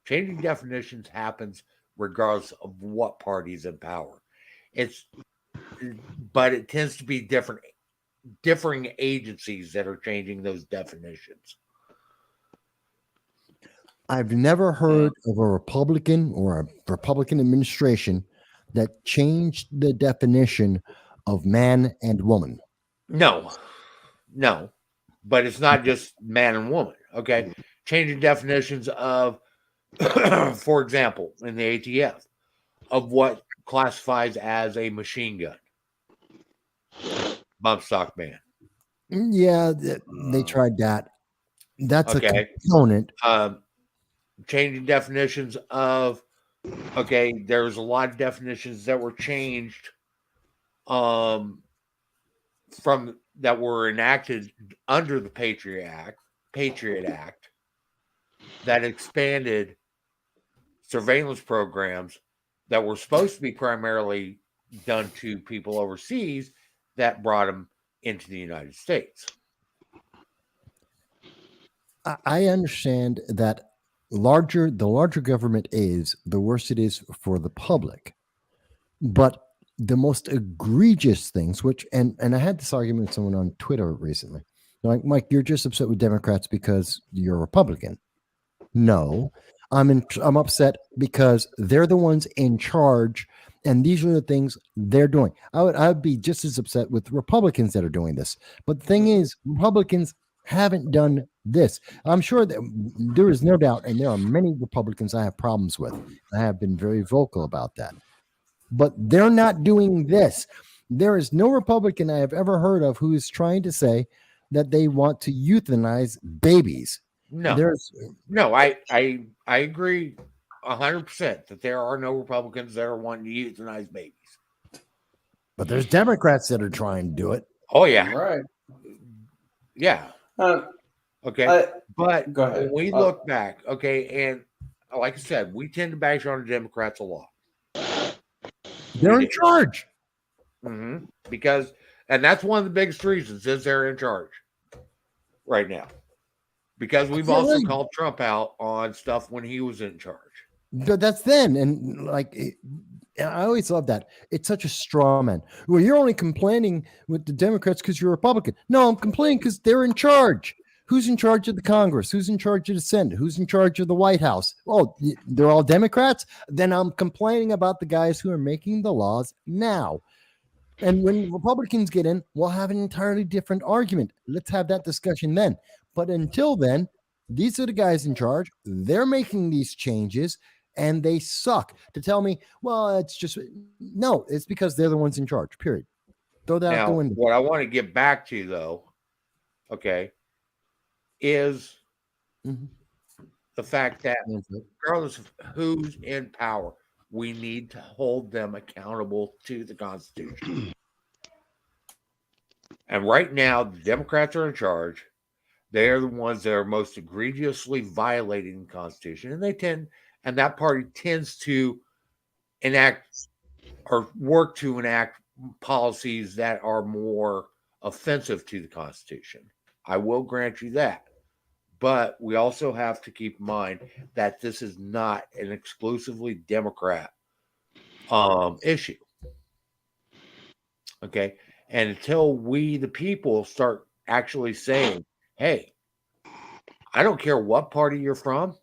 Changing definitions happens regardless of what party is in power. But it tends to be differing agencies that are changing those definitions. I've never heard of a Republican or a Republican administration that changed the definition of man and woman. No, but it's not just man and woman. Okay, changing definitions of, for example, in the ATF, of what classifies as a machine gun, bump stock ban. Yeah, they tried that. That's a component. Changing definitions of, there's a lot of definitions that were changed from that were enacted under the Patriot Act that expanded surveillance programs that were supposed to be primarily done to people overseas that brought them into the United States. I understand that the larger government is, the worse it is for the public. But the most egregious things, which and I had this argument with someone on Twitter recently. They're like, Mike, you're just upset with Democrats because you're a Republican. No, I'm upset because they're the ones in charge, and these are the things they're doing. I'd be just as upset with Republicans that are doing this. But the thing is, Republicans haven't done this. I'm sure that there is no doubt, and there are many Republicans I have problems with. I have been very vocal about that. But they're not doing this. There is no Republican I have ever heard of who is trying to say that they want to euthanize babies. No, I agree 100% that there are no Republicans that are wanting to euthanize babies. But there's Democrats that are trying to do it. Oh yeah, Right. yeah. Okay, but go ahead. when we look back, okay, and like I said, we tend to bash on the Democrats a lot. They're in charge. Because, and that's one of the biggest reasons is they're in charge right now. Because we've also called Trump out on stuff when he was in charge. But that's then, and I always love that. It's such a straw man. Well, you're only complaining with the Democrats because you're a Republican. No, I'm complaining because they're in charge. Who's in charge of the Congress? Who's in charge of the Senate? Who's in charge of the White House? Oh, they're all Democrats? Then I'm complaining about the guys who are making the laws now. And when Republicans get in, we'll have an entirely different argument. Let's have that discussion then. But until then, these are the guys in charge. They're making these changes, and they suck. To tell me, well, it's just no. It's because they're the ones in charge. Period. Throw that out the window. What I want to get back to, though, okay, is the fact that regardless of who's in power, we need to hold them accountable to the Constitution. And right now, the Democrats are in charge. They're the ones that are most egregiously violating the Constitution, and that party tends to enact or work to enact policies that are more offensive to the Constitution. I will grant you that. But we also have to keep in mind that this is not an exclusively Democrat issue. Okay. And until we, the people, start actually saying, hey, I don't care what party you're from,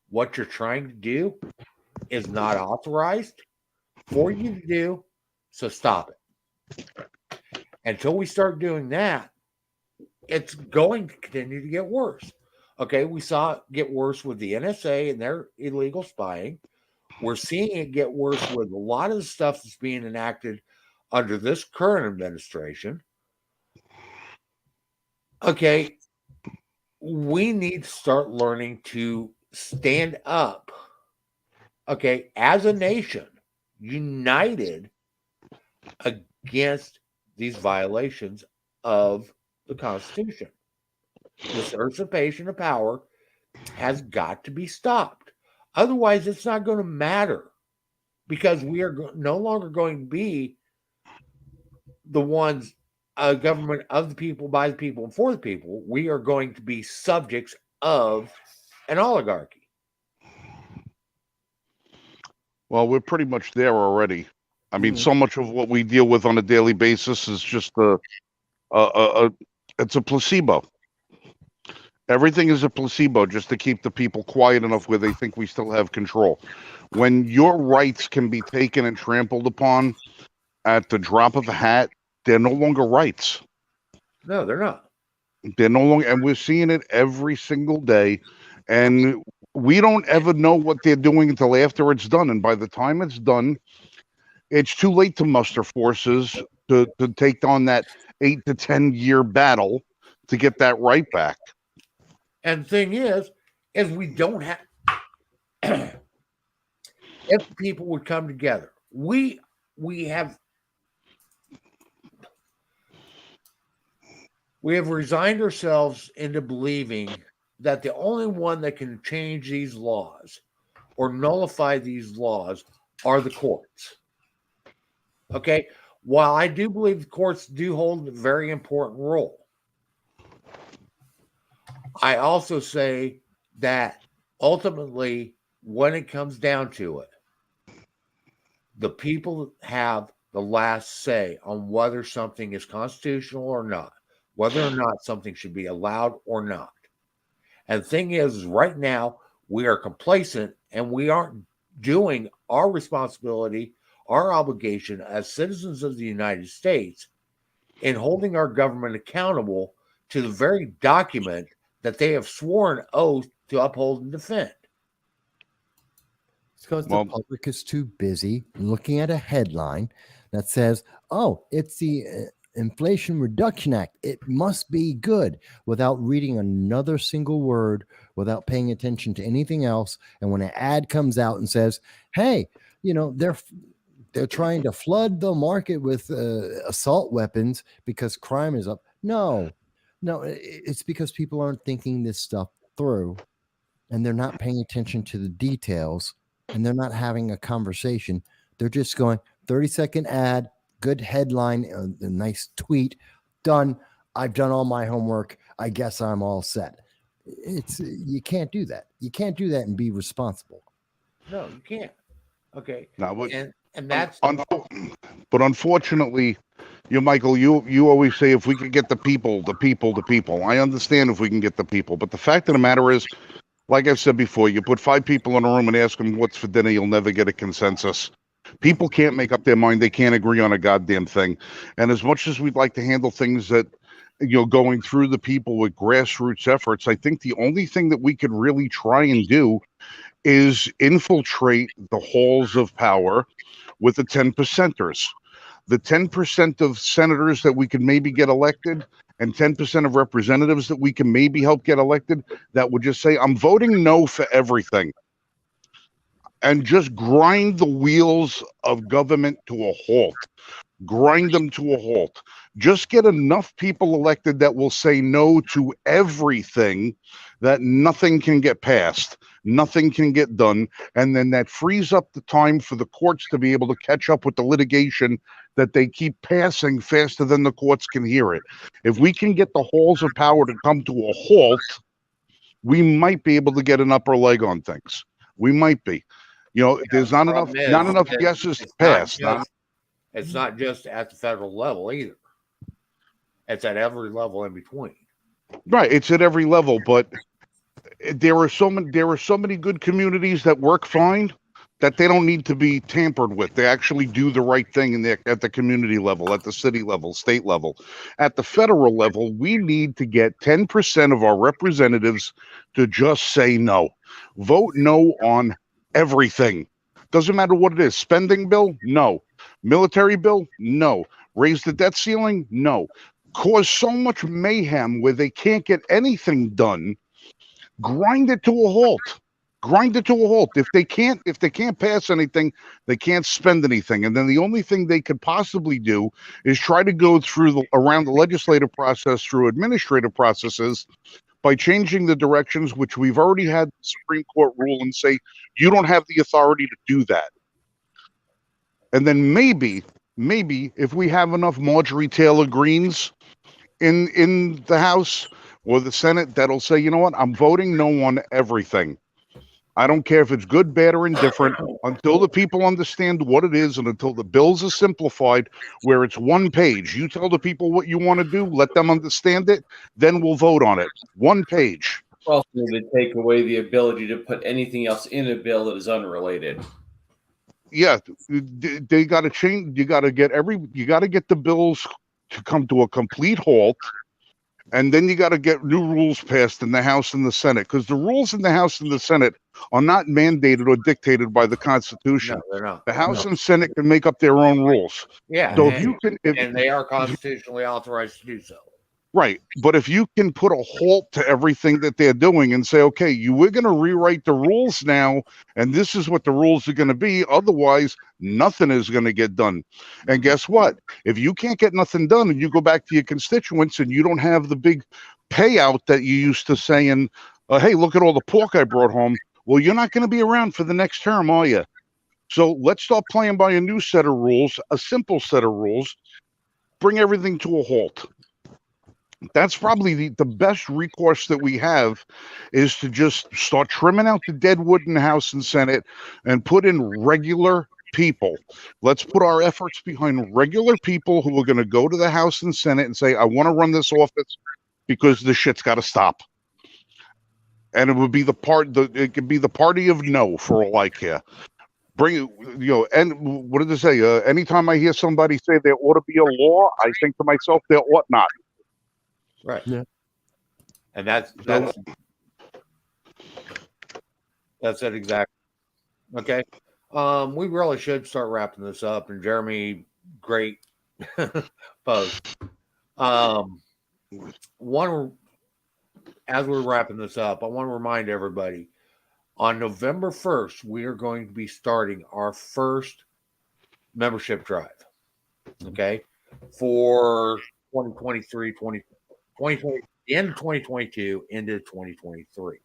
what you're trying to do is not authorized for you to do, so stop it. Until we start doing that, it's going to continue to get worse. Okay, we saw it get worse with the NSA and their illegal spying. We're seeing it get worse with a lot of the stuff that's being enacted under this current administration. Okay, we need to start learning to stand up, okay, as a nation, united against these violations of the Constitution. This usurpation of power has got to be stopped. Otherwise, it's not going to matter because we are no longer going to be the ones, a government of the people, by the people, and for the people. We are going to be subjects of an oligarchy. Well, we're pretty much there already. I mean, so much of what we deal with on a daily basis is just it's a placebo. Everything is a placebo just to keep the people quiet enough where they think we still have control. When your rights can be taken and trampled upon at the drop of a hat, they're no longer rights. No, they're not. They're no longer, and we're seeing it every single day. And we don't ever know what they're doing until after it's done. And by the time it's done, it's too late to muster forces to take on that 8 to 10 year battle to get that right back. And the thing is we don't have, if people would come together, we have resigned ourselves into believing that the only one that can change these laws or nullify these laws are the courts. Okay? While I do believe the courts do hold a very important role, I also say that ultimately, when it comes down to it, The people have the last say on whether something is constitutional or not, whether or not something should be allowed or not. And the thing is right now, we are complacent and we aren't doing our responsibility, our obligation as citizens of the United States in holding our government accountable to the very document that they have sworn oath to uphold and defend. It's because the public is too busy looking at a headline that says, oh, it's the Inflation Reduction Act. It must be good, without reading another single word, without paying attention to anything else. And when an ad comes out and says, hey, they're trying to flood the market with assault weapons because crime is up. No, it's because people aren't thinking this stuff through, and they're not paying attention to the details, and they're not having a conversation. They're just going 30-second ad, good headline, a nice tweet, done. I've done all my homework. I guess I'm all set. You can't do that. You can't do that and be responsible. No, you can't. Okay. No, but, and that's but unfortunately, Michael, you always say if we could get the people. I understand if we can get the people, but the fact of the matter is, like I've said before, you put 5 people in a room and ask them what's for dinner, you'll never get a consensus. People can't make up their mind. They can't agree on a goddamn thing. And as much as we'd like to handle things that, going through the people with grassroots efforts, I think the only thing that we could really try and do is infiltrate the halls of power with the 10%ers. The 10% of senators that we could maybe get elected and 10% of representatives that we can maybe help get elected that would just say, I'm voting no for everything. And just grind the wheels of government to a halt. Grind them to a halt. Just get enough people elected that will say no to everything, that nothing can get passed, nothing can get done, and then that frees up the time for the courts to be able to catch up with the litigation that they keep passing faster than the courts can hear it. If we can get the halls of power to come to a halt, we might be able to get an upper leg on things. We might be. There's not enough guesses to pass. It's not just at the federal level either. It's at every level in between. Right, it's at every level, but there are so many good communities that work fine that they don't need to be tampered with. They actually do the right thing at the community level, at the city level, state level. At the federal level, we need to get 10% of our representatives to just say no. Vote no on everything. Doesn't matter what it is. Spending bill? No. Military bill? No. Raise the debt ceiling? No. Cause so much mayhem where they can't get anything done. Grind it to a halt. Grind it to a halt. If they can't pass anything, they can't spend anything. And then the only thing they could possibly do is try to go around the legislative process through administrative processes by changing the directions, which we've already had the Supreme Court rule and say, you don't have the authority to do that. And then maybe if we have enough Marjorie Taylor Greens in the House or the Senate, that'll say, you know what, I'm voting no on everything. I don't care if it's good, bad, or indifferent, until the people understand what it is and until the bills are simplified where it's one page. You tell the people what you want to do, let them understand it, then we'll vote on it. One page. Also, to take away the ability to put anything else in a bill that is unrelated. Yeah, they got to change. You got to get the bills to come to a complete halt. And then you got to get new rules passed in the House and the Senate, because the rules in the House and the Senate are not mandated or dictated by the Constitution. No, they're not. The House and Senate can make up their own rules. Yeah, so and they are constitutionally authorized to do so. Right. But if you can put a halt to everything that they're doing and say, okay, we're going to rewrite the rules now, and this is what the rules are going to be. Otherwise, nothing is going to get done. And guess what? If you can't get nothing done and you go back to your constituents and you don't have the big payout that you used to saying, hey, look at all the pork I brought home. Well, you're not going to be around for the next term, are you? So let's start playing by a new set of rules, a simple set of rules, bring everything to a halt. That's probably the best recourse that we have, is to just start trimming out the dead wood in the House and Senate and put in regular people. Let's put our efforts behind regular people who are going to go to the House and Senate and say, I want to run this office because the shit's got to stop. And it would be it could be the party of no for all I care. And what did they say? Anytime I hear somebody say there ought to be a law, I think to myself, there ought not. Right. Yeah. And that's it exactly. Okay. We really should start wrapping this up. And Jeremy, great post. As we're wrapping this up, I want to remind everybody on November 1st, we are going to be starting our first membership drive. Okay. For 2023, 2020, the end of 2022 into 2023.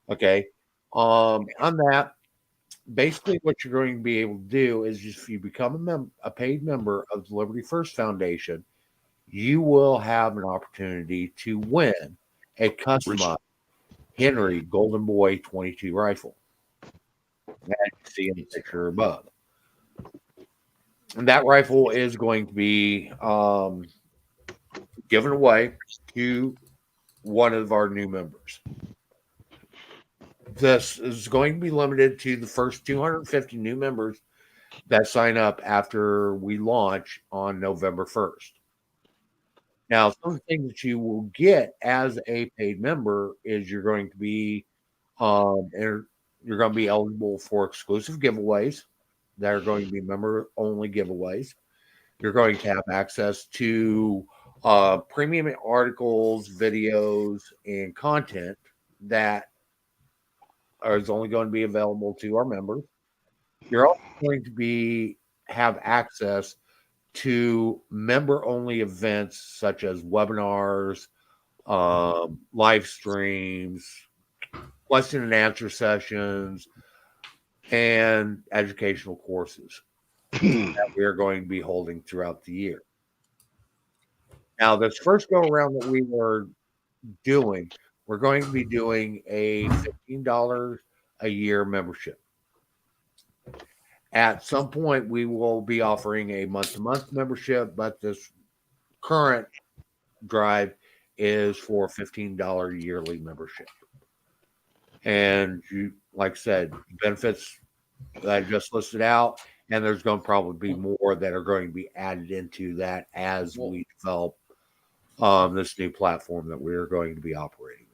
Okay. On that, basically what you're going to be able to do is just if you become a paid member of the Liberty First Foundation, you will have an opportunity to win a customized Henry Golden Boy 22 rifle. As you see in the picture above. And that rifle is going to be given away to one of our new members. This is going to be limited to the first 250 new members that sign up after we launch on November 1st. Now, some of the things that you will get as a paid member is you're going to be eligible for exclusive giveaways that are going to be member only giveaways. You're going to have access to premium articles, videos, and content that is only going to be available to our members. You're also going to have access to member-only events such as webinars, live streams, question and answer sessions, and educational courses that we are going to be holding throughout the year. Now, this first go-around that we were doing, we're going to be doing a $15 a year membership. At some point, we will be offering a month-to-month membership, but this current drive is for $15 yearly membership. And like I said, benefits that I just listed out, and there's going to probably be more that are going to be added into that as we develop this new platform that we're going to be operating under.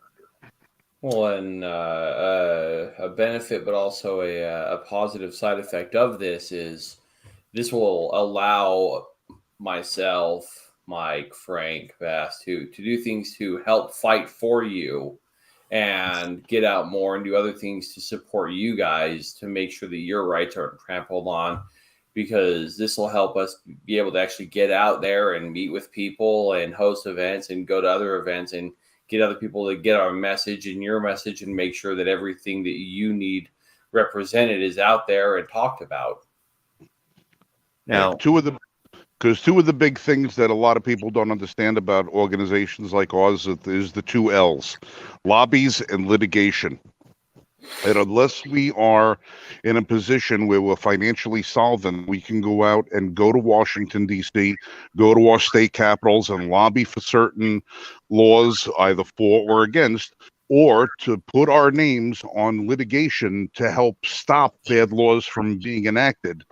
Well, and a benefit, but also a positive side effect of this is this will allow myself, Mike, Frank, Bass to do things to help fight for you and get out more and do other things to support you guys to make sure that your rights aren't trampled on, because this will help us be able to actually get out there and meet with people and host events and go to other events and get other people to get our message and your message and make sure that everything that you need represented is out there and talked about. Now, two of the big things that a lot of people don't understand about organizations like ours is the two L's, lobbies and litigation. And unless we are in a position where we're financially solvent, we can go out and go to Washington, D.C., go to our state capitals and lobby for certain laws, either for or against, or to put our names on litigation to help stop bad laws from being enacted.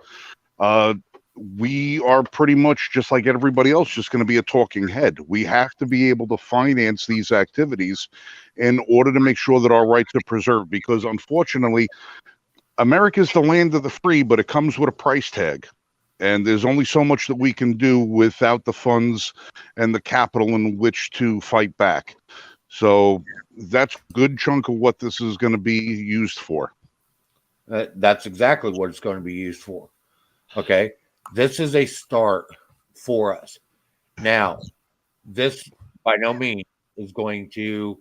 We are pretty much just like everybody else, just going to be a talking head. We have to be able to finance these activities in order to make sure that our rights are preserved, because unfortunately, America is the land of the free, but it comes with a price tag. And there's only so much that we can do without the funds and the capital in which to fight back. So that's a good chunk of what this is going to be used for. That's exactly what it's going to be used for. Okay. This is a start for us. Now, this by no means is going to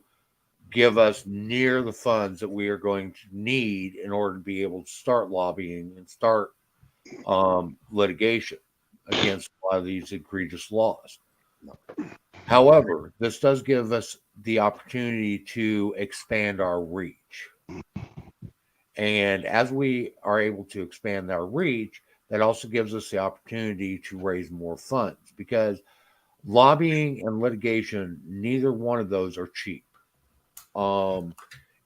give us near the funds that we are going to need in order to be able to start lobbying and start litigation against a lot of these egregious laws. However, this does give us the opportunity to expand our reach. And as we are able to expand our reach, that also gives us the opportunity to raise more funds, because lobbying and litigation, neither one of those are cheap.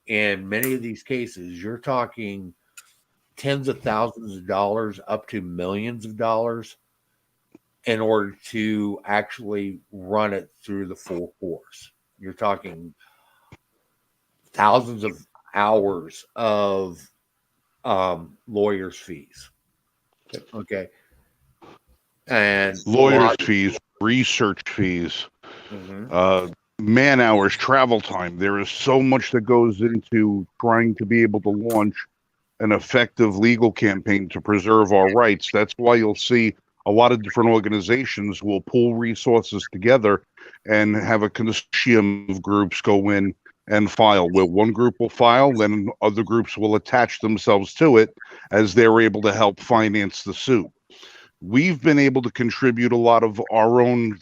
In many of these cases, you're talking tens of thousands of dollars up to millions of dollars in order to actually run it through the full course. You're talking thousands of hours of lawyers' fees. Okay. And Lawyers' fees, research fees, Mhm. man hours, travel time. There is so much that goes into trying to be able to launch an effective legal campaign to preserve our rights. That's why you'll see a lot of different organizations will pool resources together and have a consortium of groups go in and file, where one group will file, then other groups will attach themselves to it as they're able to help finance the suit. We've been able to contribute a lot of our own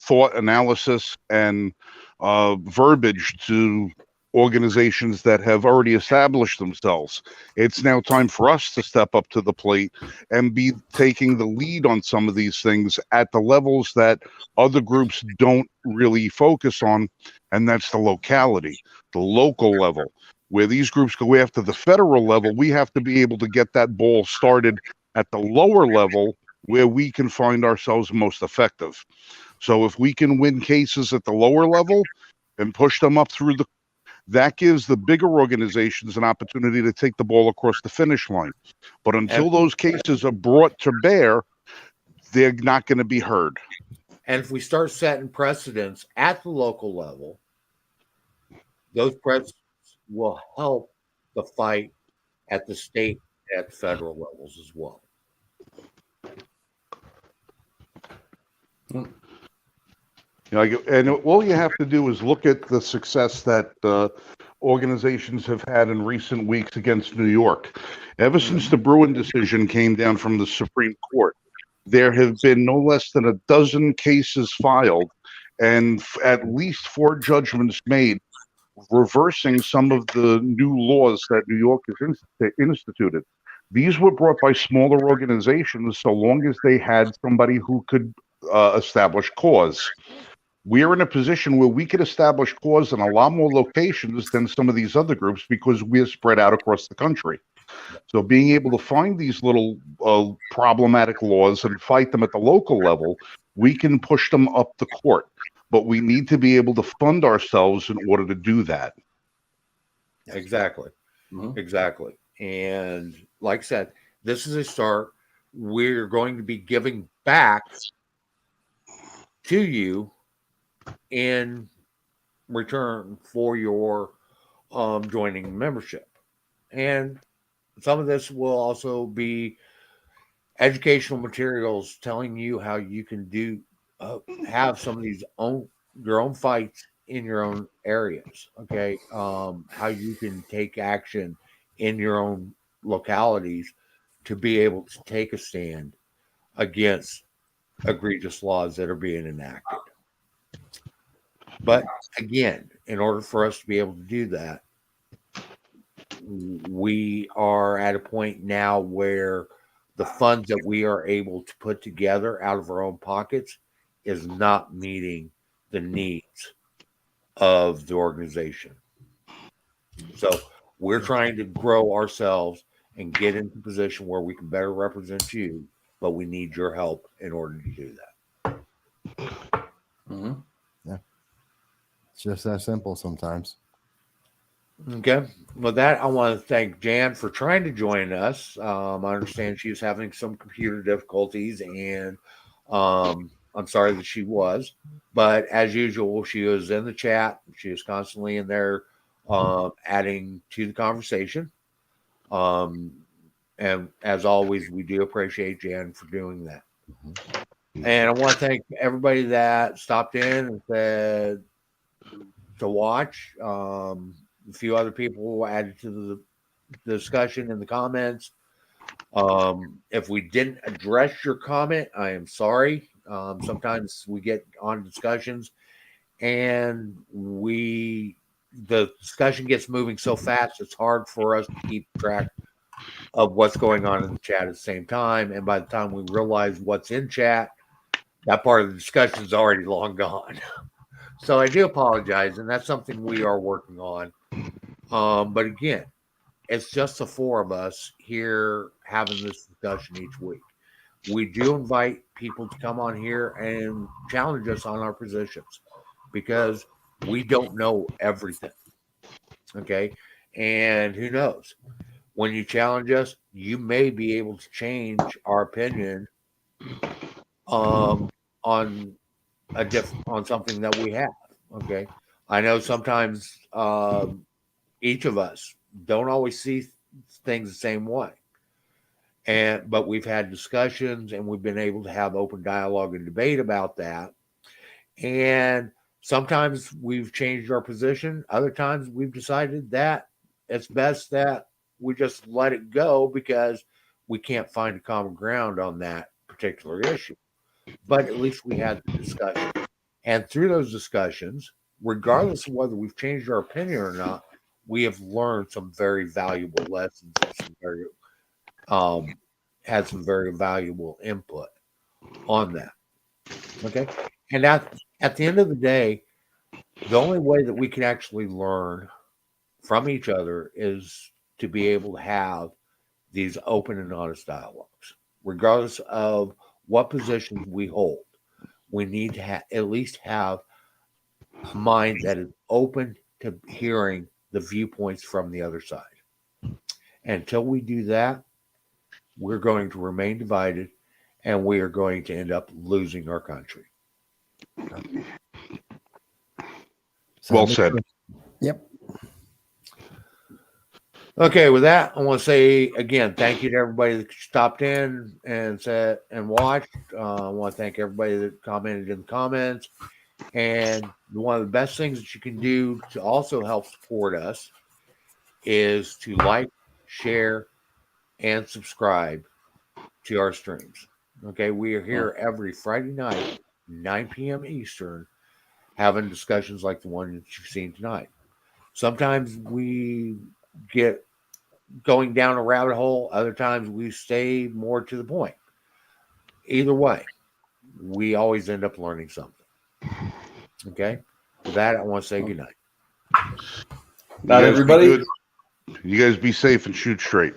thought analysis and verbiage to organizations that have already established themselves. It's now time for us to step up to the plate and be taking the lead on some of these things at the levels that other groups don't really focus on, and that's the locality, the local level. Where these groups go after the federal level, we have to be able to get that ball started at the lower level where we can find ourselves most effective. So if we can win cases at the lower level and push them up through that gives the bigger organizations an opportunity to take the ball across the finish line. But until those cases are brought to bear, they're not going to be heard. And if we start setting precedents at the local level, those precedents will help the fight at the state, at federal levels as well. And all you have to do is look at the success that organizations have had in recent weeks against New York. Ever since the Bruin decision came down from the Supreme Court, there have been no less than a dozen cases filed and at least 4 judgments made reversing some of the new laws that New York has instituted. These were brought by smaller organizations so long as they had somebody who could establish cause. We're in a position where we could establish cause in a lot more locations than some of these other groups because we're spread out across the country. So being able to find these little problematic laws and fight them at the local level, we can push them up the court. But we need to be able to fund ourselves in order to do that. Exactly. Exactly. And like I said, this is a start. We're going to be giving back to you in return for your joining membership. And some of this will also be educational materials telling you how you can do have some of these your own fights in your own areas. Okay, how you can take action in your own localities to be able to take a stand against egregious laws that are being enacted. But again, in order for us to be able to do that, we are at a point now where the funds that we are able to put together out of our own pockets is not meeting the needs of the organization. So we're trying to grow ourselves and get into a position where we can better represent you, but we need your help in order to do that. Yeah. It's just that simple sometimes. Okay. With that, I want to thank Jan for trying to join us. I understand she was having some computer difficulties, and I'm sorry that she was. But as usual, she was in the chat. She was constantly in there adding to the conversation. And as always, we do appreciate Jan for doing that. And I want to thank everybody that stopped in and said to watch. A few other people added to the discussion in the comments. If we didn't address your comment, I am sorry. Sometimes we get on discussions and we the discussion gets moving so fast, it's hard for us to keep track of what's going on in the chat at the same time. And by the time we realize what's in chat, that part of the discussion is already long gone. So I do apologize, and that's something we are working on. But again, it's just the four of us here having this discussion each week. We do invite people to come on here and challenge us on our positions because we don't know everything. Okay. And who knows? When you challenge us, you may be able to change our opinion on on something that we have. Okay. I know sometimes each of us don't always see things the same way. But we've had discussions and we've been able to have open dialogue and debate about that. And sometimes we've changed our position. Other times we've decided that it's best that we just let it go because we can't find a common ground on that particular issue. But at least we had the discussion. And through those discussions, regardless of whether we've changed our opinion or not, we have learned some very valuable lessons and some very had some very valuable input on that. Okay. And at the end of the day, the only way that we can actually learn from each other is to be able to have these open and honest dialogues, regardless of what positions we hold. We need to at least have a mind that is open to hearing the viewpoints from the other side. And until we do that, we're going to remain divided and we are going to end up losing our country. Well said. Yep. Okay, with that, I want to say again, thank you to everybody that stopped in and said and watched. I want to thank everybody that commented in the comments. And one of the best things that you can do to also help support us is to like, share, and subscribe to our streams. Okay, we are here every Friday night, 9 p.m. Eastern, having discussions like the one that you've seen tonight. Sometimes we get going down a rabbit hole, other times we stay more to the point. Either way, we always end up learning something. Okay, with that, I want to say goodnight. Not everybody. You guys be safe and shoot straight.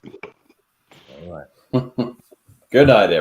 All right. Good night, everybody.